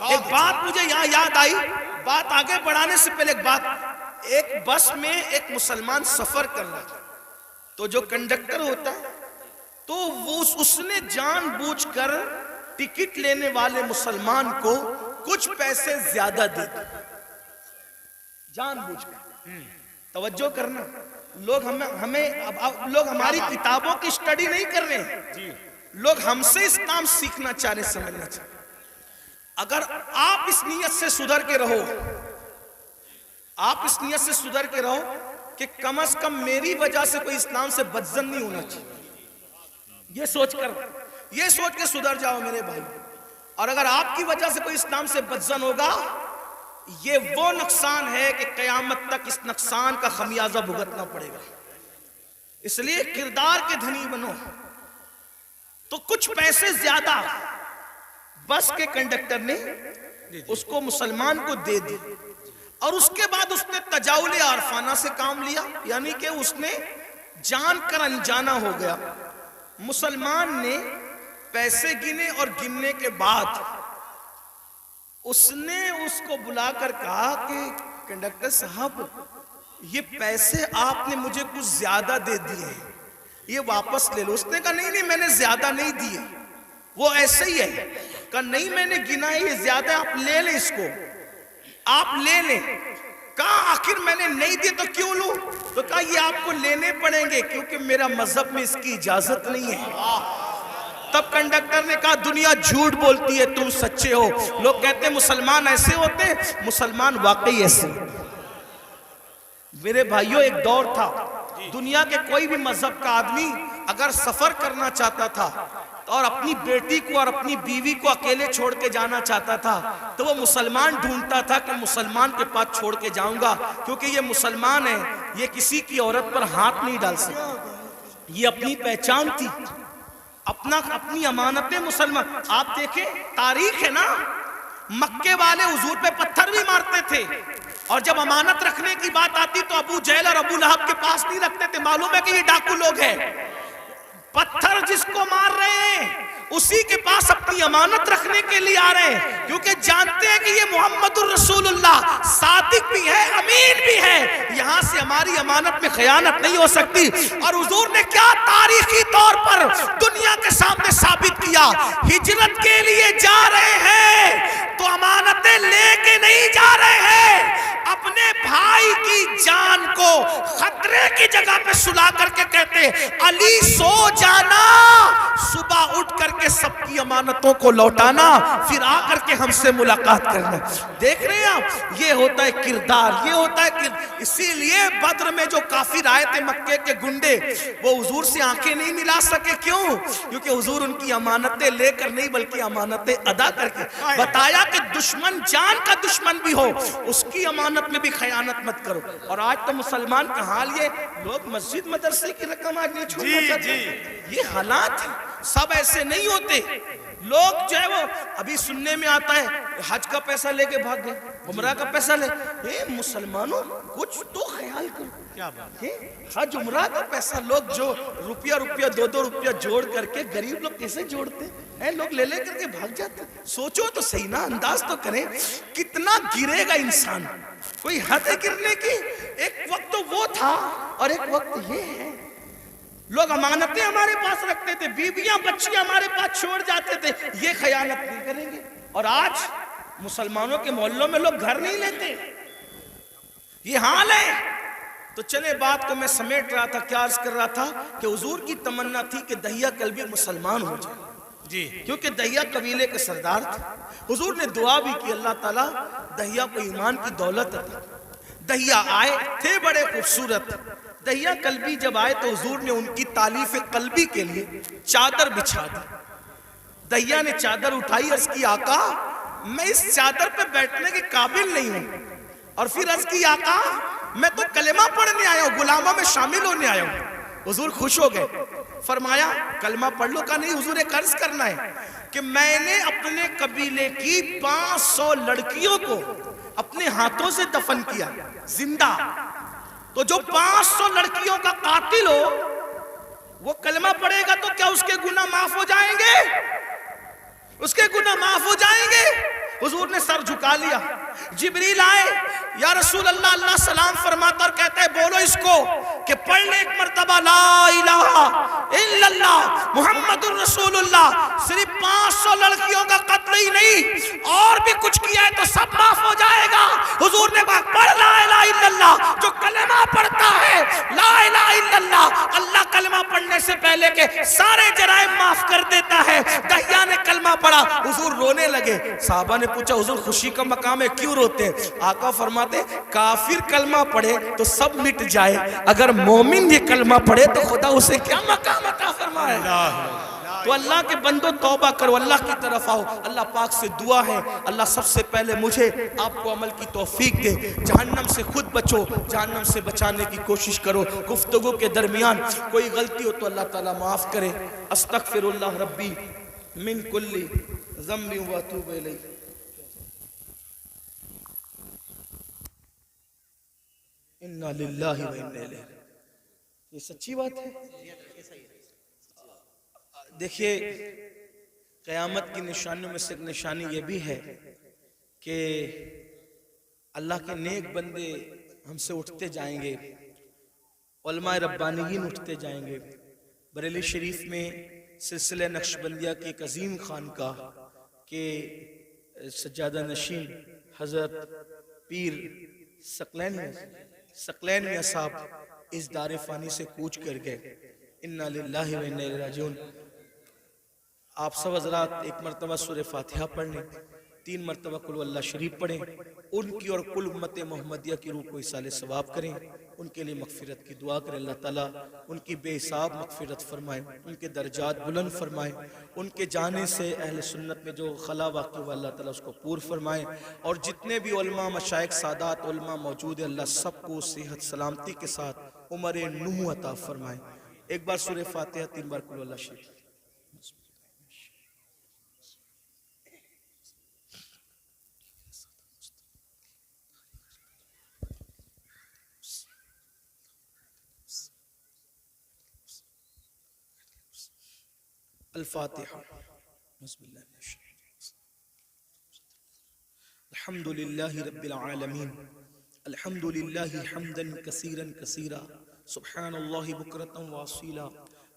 ایک بات مجھے یہاں یاد آئی، بات آگے بڑھانے سے پہلے ایک بات، ایک بس میں ایک مسلمان سفر کر رہا تھا، تو جو کنڈکٹر ہوتا ہے تو وہ اس نے جان بوجھ کر ٹکٹ لینے والے مسلمان کو کچھ پیسے زیادہ دے دی، جان بوجھ کر۔ توجہ کرنا، لوگ لوگ ہماری کتابوں کی اسٹڈی نہیں کر رہے ہیں، لوگ ہم سے اسلام سیکھنا چاہ رہے، سمجھنا چاہ رہے۔ اگر آپ اس نیت سے سدھر کے رہو، آپ اس نیت سے سدھر کے رہو کہ کم از کم میری وجہ سے کوئی اسلام سے بدظن نہیں ہونا چاہیے، یہ سوچ کے سدھر جاؤ میرے بھائی۔ اور اگر آپ کی وجہ سے کوئی اسلام سے بدظن ہوگا، یہ وہ نقصان ہے کہ قیامت تک اس نقصان کا خمیازہ بھگتنا پڑے گا۔ اس لیے کردار کے دھنی بنو۔ تو کچھ پیسے زیادہ بس کے کنڈکٹر نے اس کو مسلمان کو دے دی، اور اس کے بعد اس نے تجاول عارفانہ سے کام لیا، یعنی کہ اس نے جان کر انجانا ہو گیا۔ مسلمان نے پیسے گنے، اور گننے کے بعد اس نے اس کو بلا کر کہا کہ کنڈکٹر صاحب یہ پیسے آپ نے مجھے کچھ زیادہ دے دیے ہیں، یہ واپس لے لو۔ اس نے کہا نہیں میں نے زیادہ نہیں دیے، وہ ایسے ہی ہے۔ کہا نہیں میں نے گنا ہے، یہ زیادہ، آپ لے لیں اس کو، آپ لے لیں۔ کہا آخر میں نے نہیں دیے تو کیوں لوں؟ تو کہا یہ آپ کو لینے پڑیں گے کیونکہ میرا مذہب میں اس کی اجازت نہیں ہے۔ تب کنڈکٹر نے کہا دنیا جھوٹ بولتی ہے، تم سچے ہو۔ لوگ کہتے ہیں مسلمان ایسے ہوتے ہیں، مسلمان واقعی ایسے ہوتے ہیں۔ میرے بھائیوں، ایک دور تھا دنیا کے کوئی بھی مذہب کا آدمی اگر سفر کرنا چاہتا تھا اور اپنی بیٹی کو اور اپنی بیوی کو اکیلے چھوڑ کے جانا چاہتا تھا تو وہ مسلمان ڈھونڈتا تھا کہ مسلمان کے پاس چھوڑ کے جاؤں گا، کیونکہ یہ مسلمان ہے، یہ کسی کی عورت پر ہاتھ نہیں ڈال سکتا، یہ اپنی پہچان تھی، اپنی امانت مسلمان۔ آپ دیکھیں تاریخ ہے نا، مکے والے حضور پہ پتھر بھی مارتے تھے، اور جب امانت رکھنے کی بات آتی تو ابو جہل اور ابو لہب کے پاس نہیں رکھتے تھے، معلوم ہے کہ یہ ڈاکو لوگ ہیں۔ پتھر جس کو مار رہے ہیں اسی کے پاس اپنی امانت رکھنے کے لیے آ رہے ہیں، کیونکہ جانتے ہیں کہ یہ محمد الرسول اللہ صادق بھی ہے، امین بھی ہے۔ یہاں یہاں سے ہماری امانت میں خیانت نہیں ہو سکتی. اور حضور نے کیا تاریخی طور پر دنیا کے سامنے ثابت کیا, ہجرت کے لیے جا رہے ہیں تو امانتیں لے کے نہیں جا رہے ہیں, اپنے بھائی کی جان کو خطرے کی جگہ پہ سلا کر کے کہتے علی سو جانا, صبح اٹھ کر کے سب کی امانتوں کو لوٹانا, پھر آ کر کے ہم سے ملاقات کرنا. دیکھ رہے ہیں آپ, یہ ہوتا ہے کردار, یہ ہوتا ہے اسی لیے بدر میں جو کافر آئے تھے مکے کے گنڈے, وہ حضور سے آنکھیں نہیں ملا سکے. کیوں؟ کیونکہ حضور ان کی امانتیں لے کر نہیں بلکہ امانتیں ادا کر کے بتایا کہ دشمن جان کا دشمن بھی ہو اس کی امانت میں بھی خیانت مت کرو. اور آج تو مسلمان کا حال یہ, لوگ مسجد مدرسے کی رقم آج نہیں چھوڑنا چاہتے. یہ حالات سب ایسے نہیں ہوتے. لوگ جو ہے وہ ابھی سننے میں آتا ہے حج کا پیسہ لے کے بھاگ گئے, عمرہ کا پیسہ لے. اے مسلمانوں کچھ تو خیال کرو. کیا بات؟ حج عمرہ کا پیسہ لوگ جو روپیہ دو روپیہ جوڑ کر کے, غریب لوگ کیسے جوڑتے ہیں, لوگ لے کر کے بھاگ جاتے. سوچو تو صحیح نا, انداز تو کریں کتنا گرے گا انسان. کوئی حد ہے گرنے کی. ایک وقت تو وہ تھا اور ایک وقت یہ ہے. لوگ امانتیں ہمارے پاس رکھتے تھے, بیویاں بچیاں ہمارے پاس چھوڑ جاتے تھے, یہ خیانت نہیں کریں گے. اور آج مسلمانوں کے محلوں میں لوگ گھر نہیں لیتے, یہ حال ہے. تو چلے بات کو میں سمیٹ رہا تھا, کیا عرض کر رہا تھا کہ حضور کی تمنا تھی کہ دہیا کلبی مسلمان ہو جائے جی, کیونکہ دہیا قبیلے کے سردار تھے. حضور نے دعا بھی کی, اللہ تعالیٰ دہیا کو ایمان کی دولت عطا. دہیا آئے تھے بڑے خوبصورت. دہیا کلبی جب آئے تو حضور نے ان کی تالیف قلبی کے لیے چادر بچھا دی. دہیا نے چادر اٹھائی, عرض کی آقا میں اس چادر پہ بیٹھنے کے قابل نہیں ہوں. اور پھر عرض کی آقا میں تو کلمہ پڑھنے آیا ہوں, غلاموں میں شامل ہونے آیا ہوں. حضور خوش ہو گئے, فرمایا کلمہ پڑھ لو. کا نہیں حضور ایک عرض کرنا ہے کہ میں نے اپنے قبیلے کی 500 لڑکیوں کو اپنے ہاتھوں سے دفن کیا زندہ. تو جو 500 لڑکیوں کا قاتل ہو وہ کلمہ پڑھے گا تو کیا اس کے گناہ معاف ہو جائیں گے؟ اس کے گناہ معاف ہو جائیں گے. حضور نے سر جھکا لیا. جبریل آئے, یا رسول اللہ, اللہ سلام فرماتا اور کہتا ہے بولو اس کو کہ پڑھ لے ایک مرتبہ لا الہ الا اللہ محمد الرسول اللہ. صرف 500 لڑکیوں کا قتل ہی نہیں اور بھی کچھ کیا ہے تو سب معاف ہو جائے گا. حضور نے کہا پڑھ لا الہ الا اللہ. جو کلمہ پڑھتا ہے لا الہ الا اللہ, اللہ کلمہ پڑھنے سے پہلے کے سارے جرائم معاف کر دیتا ہے. دہیا نے کلمہ پڑھا, حضور رونے لگے. صحابہ نے پوچھا حضور خوشی کا مقام ہے کیوں روتے ہیں؟ آقا فرماتے کافر کلمہ پڑھے تو سب مٹ جائے, اگر مومن یہ کلمہ پڑھے تو خدا اسے کیا مقام عطا فرمائے. تو اللہ کے بندو توبہ کرو, اللہ کی طرف آؤ. اللہ پاک سے دعا ہے اللہ سب سے پہلے مجھے آپ کو عمل کی توفیق دے. جہنم سے خود بچو, جہنم سے بچانے کی کوشش کرو. گفتگو کے درمیان کوئی غلطی ہو تو اللہ تعالیٰ معاف کرے. استغفر اللہ ربی من کل ذنب واتوب الیہ. انا للہ و انا الیہ. یہ سچی بات ہے. دیکھیے قیامت کی نشانیوں میں سے ایک نشانی یہ بھی ہے کہ اللہ کے نیک بندے ہم سے اٹھتے جائیں گے, علماء ربانیین اٹھتے جائیں گے. بریلی شریف میں سلسلہ نقشبندیہ کی ایک عظیم خانقاہ کے سجادہ نشین حضرت پیر ثقلین میاں صاحب اس دار فانی سے کوچ کر گئے. انا للہ و انا الیہ راجعون. آپ سب حضرات ایک مرتبہ سورہ فاتحہ پڑھ لیں, 3 مرتبہ قل ہو اللہ شریف پڑھیں. ان کی اور کل امت محمدیہ کی روح کو اصال ثواب کریں. ان کے لیے مغفرت کی دعا کریں. اللہ تعالیٰ ان کی بے حساب مغفرت فرمائیں, ان کے درجات بلند فرمائیں. ان کے جانے سے اہل سنت میں جو خلا واقع ہوا اللہ تعالیٰ اس کو پور فرمائیں. اور جتنے بھی علماء مشائخ سادات علماء موجود ہیں اللہ سب کو صحت سلامتی کے ساتھ عمر نوح عطا فرمائیں. ایک بار سورہ فاتحہ 3 بار قل ہو اللہ شریف. الفاتحہ. بسم اللہ الرحمن الرحیم. الحمد للہ رب العالمین الحمد للہ حمدا کثیرا کثیرا سبحان اللہ بکرۃ واصیلا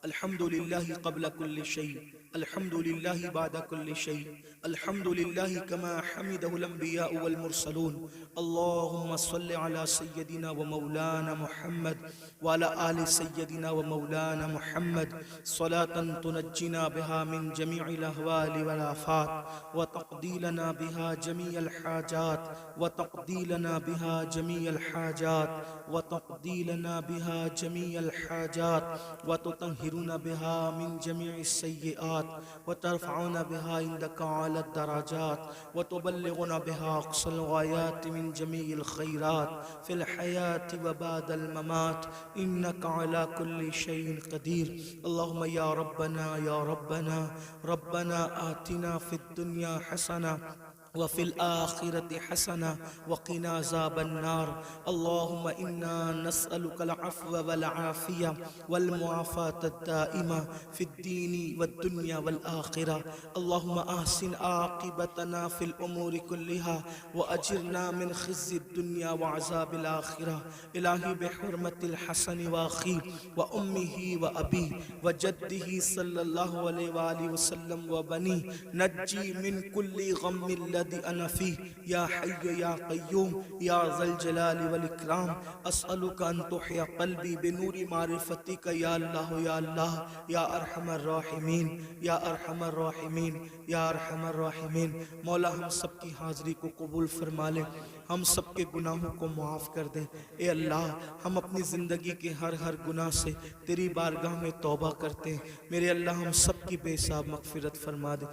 الحمد للہ قبل كل شيء الحمد للہ بعد كل شيء الحمد للہ كما حمده الانبیاء والمرسلون اللهم صل على سيدنا ومولانا محمد وعلى آل سيدنا ومولانا محمد صلاة تنجينا بها من جميع الأهوال والآفات وتقضي لنا بها جميع الحاجات وتقضي لنا بها جميع الحاجات وتقضي لنا بها جميع الحاجات وتطهرنا بها من جميع السيئات وترفعنا بها عندك على الدرجات وتبلغنا بها أقصى الغايات من جميع الخيرات في الحياة وبعد الممات إنك على كل شيء قدير اللهم يا ربنا يا ربنا ربنا آتنا في الدنيا حسنة وفي الآخرة حسنة وقنا عذاب النار اللهم إنا نسألك العفو والعافية والمعافاة الدائمة في الدين والدنيا والآخرة اللهم أحسن عاقبتنا في الأمور كلها وأجرنا من خزي الدنيا وعذاب الآخرة إلهي بحرمة الحسن وأخيه وأمه وأبيه وجده صلى الله عليه وآله وسلم وبنيه نجي من كل غم الذي أنا فيه يا حي يا قيوم يا ذا الجلال والإكرام أسألك أن تحيي قلبي بنور معرفتك يا الله يا الله يا أرحم الراحمين يا أرحم الراحمين يا أرحم الراحمين مولا ہم سب کی حاضری کو قبول فرما لے ہم سب کے گناہوں کو معاف کر دے اے اللہ ہم اپنی زندگی کے ہر گناہ سے تیری بارگاہ میں توبہ کرتے ہیں میرے اللہ ہم سب کی بے حساب مغفرت فرما دے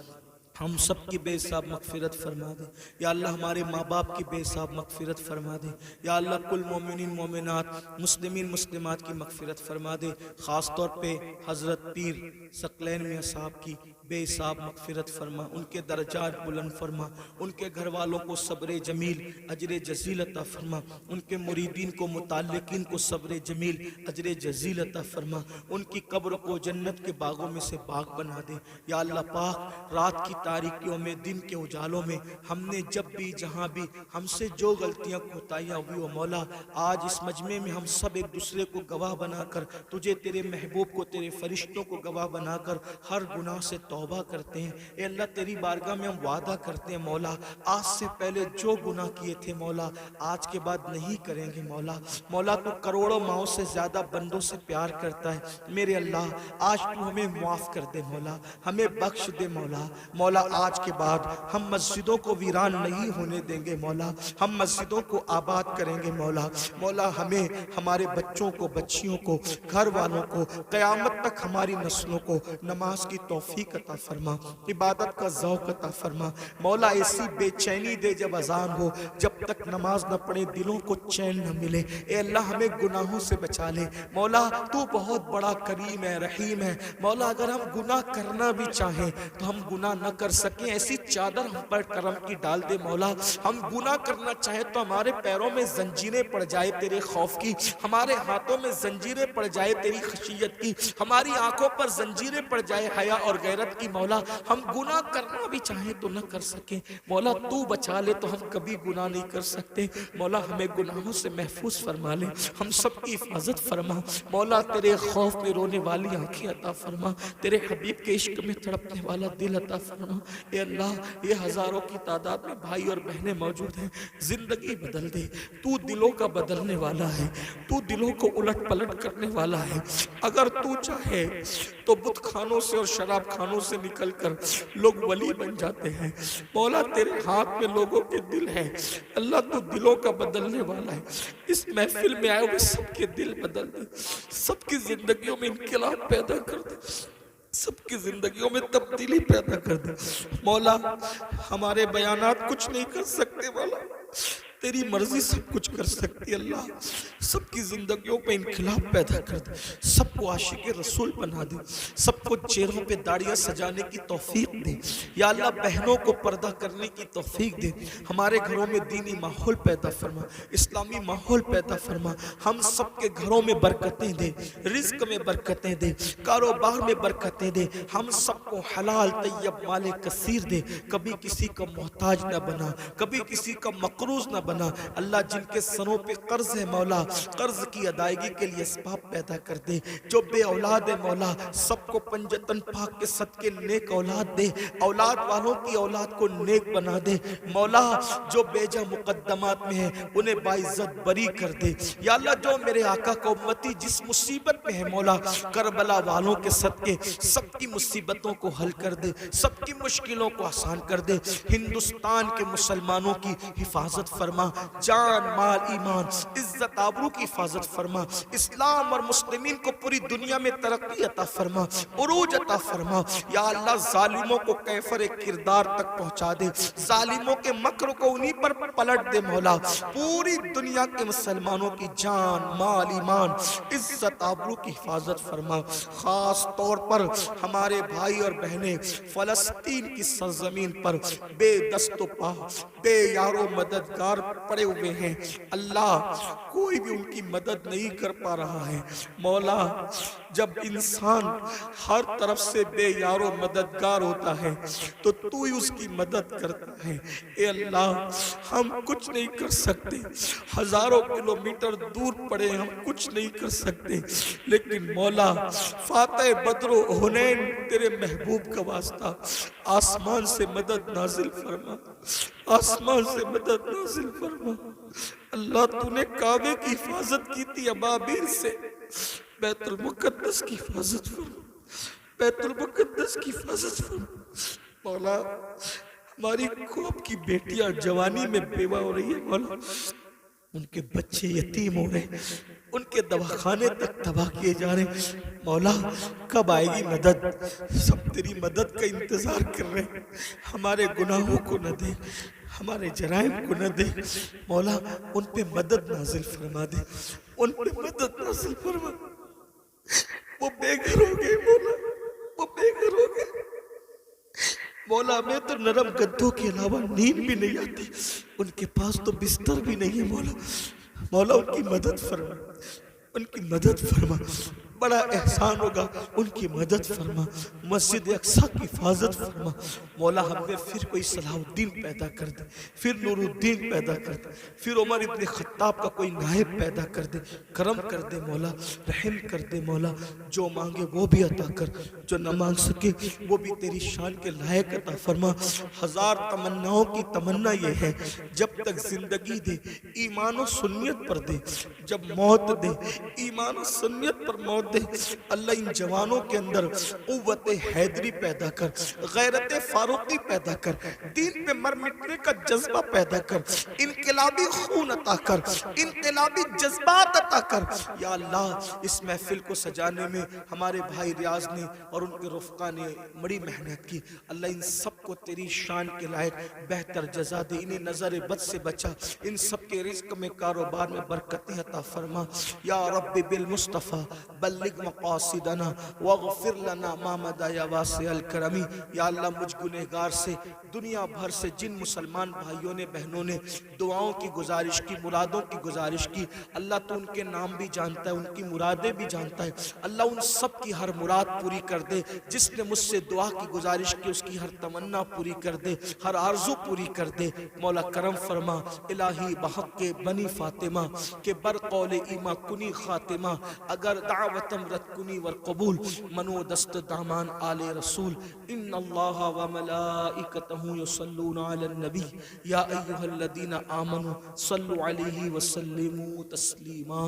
ہم سب کی بے حساب مغفرت فرما دے یا اللہ ہمارے ماں باپ کی بے حساب مغفرت فرما دے یا اللہ کل مومنین مومنات مسلمین مسلمات کی مغفرت فرما دے خاص طور پہ حضرت پیر ثقلین میاں صاحب کی بے حساب مغفرت فرما ان کے درجات بلند فرما ان کے گھر والوں کو صبر جمیل اجر جزیل عطا فرما ان کے مریدین کو متعلقین کو صبر جمیل اجر جزیل عطا فرما ان کی قبر کو جنت کے باغوں میں سے باغ بنا دے یا اللہ پاک رات کی تاریکیوں میں دن کے اجالوں میں ہم نے جب بھی جہاں بھی ہم سے جو غلطیاں کوتاہیاں ہوئی مولا آج اس مجمع میں ہم سب ایک دوسرے کو گواہ بنا کر تجھے تیرے محبوب کو تیرے فرشتوں کو گواہ بنا کر ہر گناہ سے توبہ کرتے ہیں اے اللہ تیری بارگاہ میں ہم وعدہ کرتے ہیں مولا آج سے پہلے جو گناہ کیے تھے مولا آج کے بعد نہیں کریں گے مولا مولا تو کروڑوں ماؤں سے زیادہ بندوں سے پیار کرتا ہے میرے اللہ آج تو ہمیں معاف کر دے مولا ہمیں بخش دے مولا مولا آج کے بعد ہم مسجدوں کو ویران نہیں ہونے دیں گے مولا ہم مسجدوں کو آباد کریں گے مولا مولا ہمیں ہمارے بچوں کو بچیوں کو گھر والوں کو قیامت تک ہماری نسلوں کو نماز کی توفیق عطا فرما عبادت کا ذوق عطا فرما مولا ایسی بے چینی دے جب اذان ہو جب تک نماز نہ پڑھے دلوں کو چین نہ ملے اے اللہ ہمیں گناہوں سے بچا لے مولا تو بہت بڑا کریم ہے رحیم ہے مولا اگر ہم گناہ کرنا بھی چاہیں تو ہم گناہ نہ کر سکیں ایسی چادر ہم پر کرم کی ڈال دے مولا ہم گناہ کرنا چاہیں تو ہمارے پیروں میں زنجیریں پڑ جائے تیرے خوف کی ہمارے ہاتھوں میں زنجیریں پڑ جائے تیری خشیت کی ہماری آنکھوں پر زنجیریں پڑ جائے حیا اور غیرت کی مولا ہم گناہ کرنا بھی چاہیں تو نہ کر سکیں مولا تو بچا لے تو ہم کبھی گناہ نہیں کر سکتے مولا ہمیں گناہوں سے محفوظ فرما لے ہم سب کی حفاظت فرما مولا تیرے خوف میں رونے والی آنکھیں عطا فرما تیرے حبیب کے عشق میں تڑپنے والا دل عطا فرما اے اللہ یہ ہزاروں کی تعداد میں بھائی اور بہنیں موجود ہیں زندگی بدل دے تو دلوں کا بدلنے والا ہے تو دلوں کو الٹ پلٹ کرنے والا ہے اگر تو چاہے تو بت خانوں سے اور شراب خانوں سے نکل کر لوگ ولی بن جاتے ہیں مولا تیرے ہاتھ میں لوگوں کے دل ہیں اللہ تو دلوں کا بدلنے والا ہے اس محفل میں آئے ہوئے سب کے دل بدل دے سب کی زندگیوں میں انقلاب پیدا کر دے سب کی زندگیوں میں تبدیلی پیدا کر دے مولا ہمارے بیانات کچھ نہیں کر سکتے مولا تیری مرضی سب کچھ کر سکتی اللہ سب کی زندگیوں پہ انقلاب پیدا کر دے سب کو عاشق رسول بنا دے سب کو چہروں پہ داڑیاں سجانے کی توفیق دے یا اللہ بہنوں کو پردہ کرنے کی توفیق دے ہمارے گھروں میں دینی ماحول پیدا فرما اسلامی ماحول پیدا فرما ہم سب کے گھروں میں برکتیں دے رزق میں برکتیں دے کاروبار میں برکتیں دے ہم سب کو حلال طیب مال کثیر دے کبھی کسی کا محتاج نہ بنا کبھی کسی کا مقروض نہ بنا۔ اللہ جن کے سروں پہ قرض ہے مولا، قرض کی ادائیگی کے لیے اسباب پیدا کر دے۔ جو بے اولاد ہے مولا، سب کو پنجتن پاک کے صدقے نیک اولاد دے، اولاد والوں کی اولاد کو نیک بنا دے مولا۔ جو بیجا مقدمات میں ہے انہیں باعزت بری کر دے یا اللہ۔ جو میرے آقا کا امتی جس مصیبت میں ہے مولا، کربلا والوں کے صدقے سب کی مصیبتوں کو حل کر دے، سب کی مشکلوں کو آسان کر دے۔ ہندوستان کے مسلمانوں کی حفاظت فرما، جان مال ایمان عزت آبرو کی حفاظت فرما۔ اسلام اور مسلمین کو پوری دنیا میں ترقی عطا فرما، عروج عطا فرما یا اللہ۔ ظالموں کو کیفر کردار تک پہنچا دے، ظالموں کے مکر کو انہی پر پلٹ دے مولا۔ پوری دنیا کے مسلمانوں کی جان مال ایمان عزت آبرو کی حفاظت فرما۔ خاص طور پر ہمارے بھائی اور بہنیں فلسطین کی سرزمین پر بے دست و پا بے یار و مددگار پڑے ہوئے ہیں اللہ، کوئی بھی ان کی مدد نہیں کر پا رہا ہے مولا۔ جب انسان ہر طرف سے بے یار و مددگار ہوتا ہے تو تو ہی اس کی مدد کرتا ہے۔ اے اللہ ہم کچھ نہیں کر سکتے، ہزاروں کلومیٹر دور پڑے ہم کچھ نہیں کر سکتے، لیکن مولا فاتح بدر و حنین تیرے محبوب کا واسطہ آسمان سے مدد نازل فرما، آسمان سے مدد نازل فرما اللہ۔ تو نے کعبے کی حفاظت کی تھی ابابیل سے، بیت المقدس کی حفاظت فرما، بیت المقدس کی حفاظت فرما مولا۔ ہماری خواب کی بیٹیاں جوانی میں بیوہ ہو رہی ہے مولا، ان کے بچے یتیم ہو رہے، ان کے دواخانے تک تباہ کیے جا رہے مولا۔ کب آئے گی مدد؟ سب تیری مدد کا انتظار کر رہے ہیں۔ ہمارے گناہوں کو نہ دے، ہمارے جرائم کو نہ دے مولا، ان پہ مدد نازل فرما دے، ان پہ مدد نازل فرما۔ وہ بے گھر ہو گئے مولا، وہ بے گھر ہو گئے مولا۔ ہمیں تو نرم گدوں کے علاوہ نیند بھی نہیں آتی، ان کے پاس تو بستر بھی نہیں ہے مولا۔ مولا ان کی مدد فرما، ان کی مدد فرما، بڑا احسان ہوگا ان کی مدد فرما۔ مسجد اقصی کی حفاظت فرما مولا۔ ہم میں پھر کوئی صلاح الدین پیدا کر دے، پھر نور الدین پیدا کر دے، پھر عمر ابن خطاب کا کوئی نائب پیدا کر دے، کرم کر دے مولا، رحم کر دے مولا۔ جو مانگے وہ بھی عطا کر، جو نہ مانگ سکے وہ بھی تیری شان کے لائق عطا فرما۔ ہزار تمناؤں کی تمنا یہ ہے، جب تک زندگی دے ایمان و سنیت پر دے، جب موت دے ایمان و سنیت پر موت دے اللہ۔ ان جوانوں کے اندر قوت حیدری پیدا کر، غیرت فاروقی پیدا کر، دین پہ مر مٹنے کا جذبہ پیدا کر، انقلابی خون عطا کر، انقلابی جذبات عطا کر یا اللہ۔ اس محفل کو سجانے میں ہمارے بھائی ریاض نے اور ان کے رفقا نے بڑی محنت کی اللہ۔ ان سب کو تیری شان کے لائق بہتر جزا دے، انہیں نظر بد سے بچا، ان سب کے رزق میں کاروبار میں برکتیں عطا فرما یا رب بالمصطفیٰ بلغ مقاصدنا واغفر لنا ما مدى یا واسع الکرمی۔ یا اللہ مجھ گنہگار سے دنیا بھر سے جن مسلمان بھائیوں نے بہنوں نے دعاؤں کی گزارش کی، مرادوں کی گزارش کی اللہ، تو ان کے نام بھی جانتا ہے، ان کی مرادیں بھی جانتا ہے اللہ۔ ان سب کی ہر مراد پوری کر دے، جس نے مجھ سے دعا کی گزارش کی اس کی ہر تمنا پوری کر دے، ہر آرزو پوری کر دے مولا۔ کرم فرما الہی بحق کے بنی فاطمہ کے برقول ایمہ کنی خاتمہ، اگر دعوتم رد کنی والقبول منو دست دامان آل رسول۔ ان اللہ و ملائکتہ یصلون علی النبی یا ایہا الذین آمنوا صلوا علیہ وسلموا تسلیما۔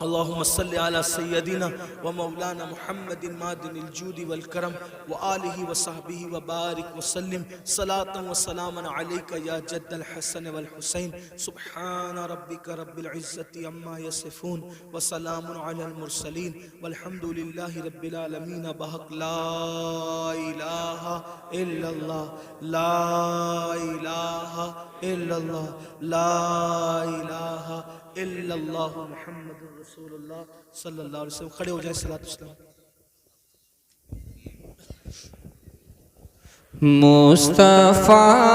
اللهم صل على سيدنا ومولانا محمد مادن الجود والكرم وآله وصحبه وبارك وسلم صلاة وسلاما عليك يا جد الحسن والحسين سبحان ربك رب العزة عما يصفون وسلام على المرسلين والحمد لله رب العالمين بحق لا إله إلا الله لا إله إلا الله لا إله إلا الله محمد رسول اللہ صلی اللہ علیہ وسلم۔ کھڑے ہو جائیں، صلاۃ والسلام۔ مصطفیٰ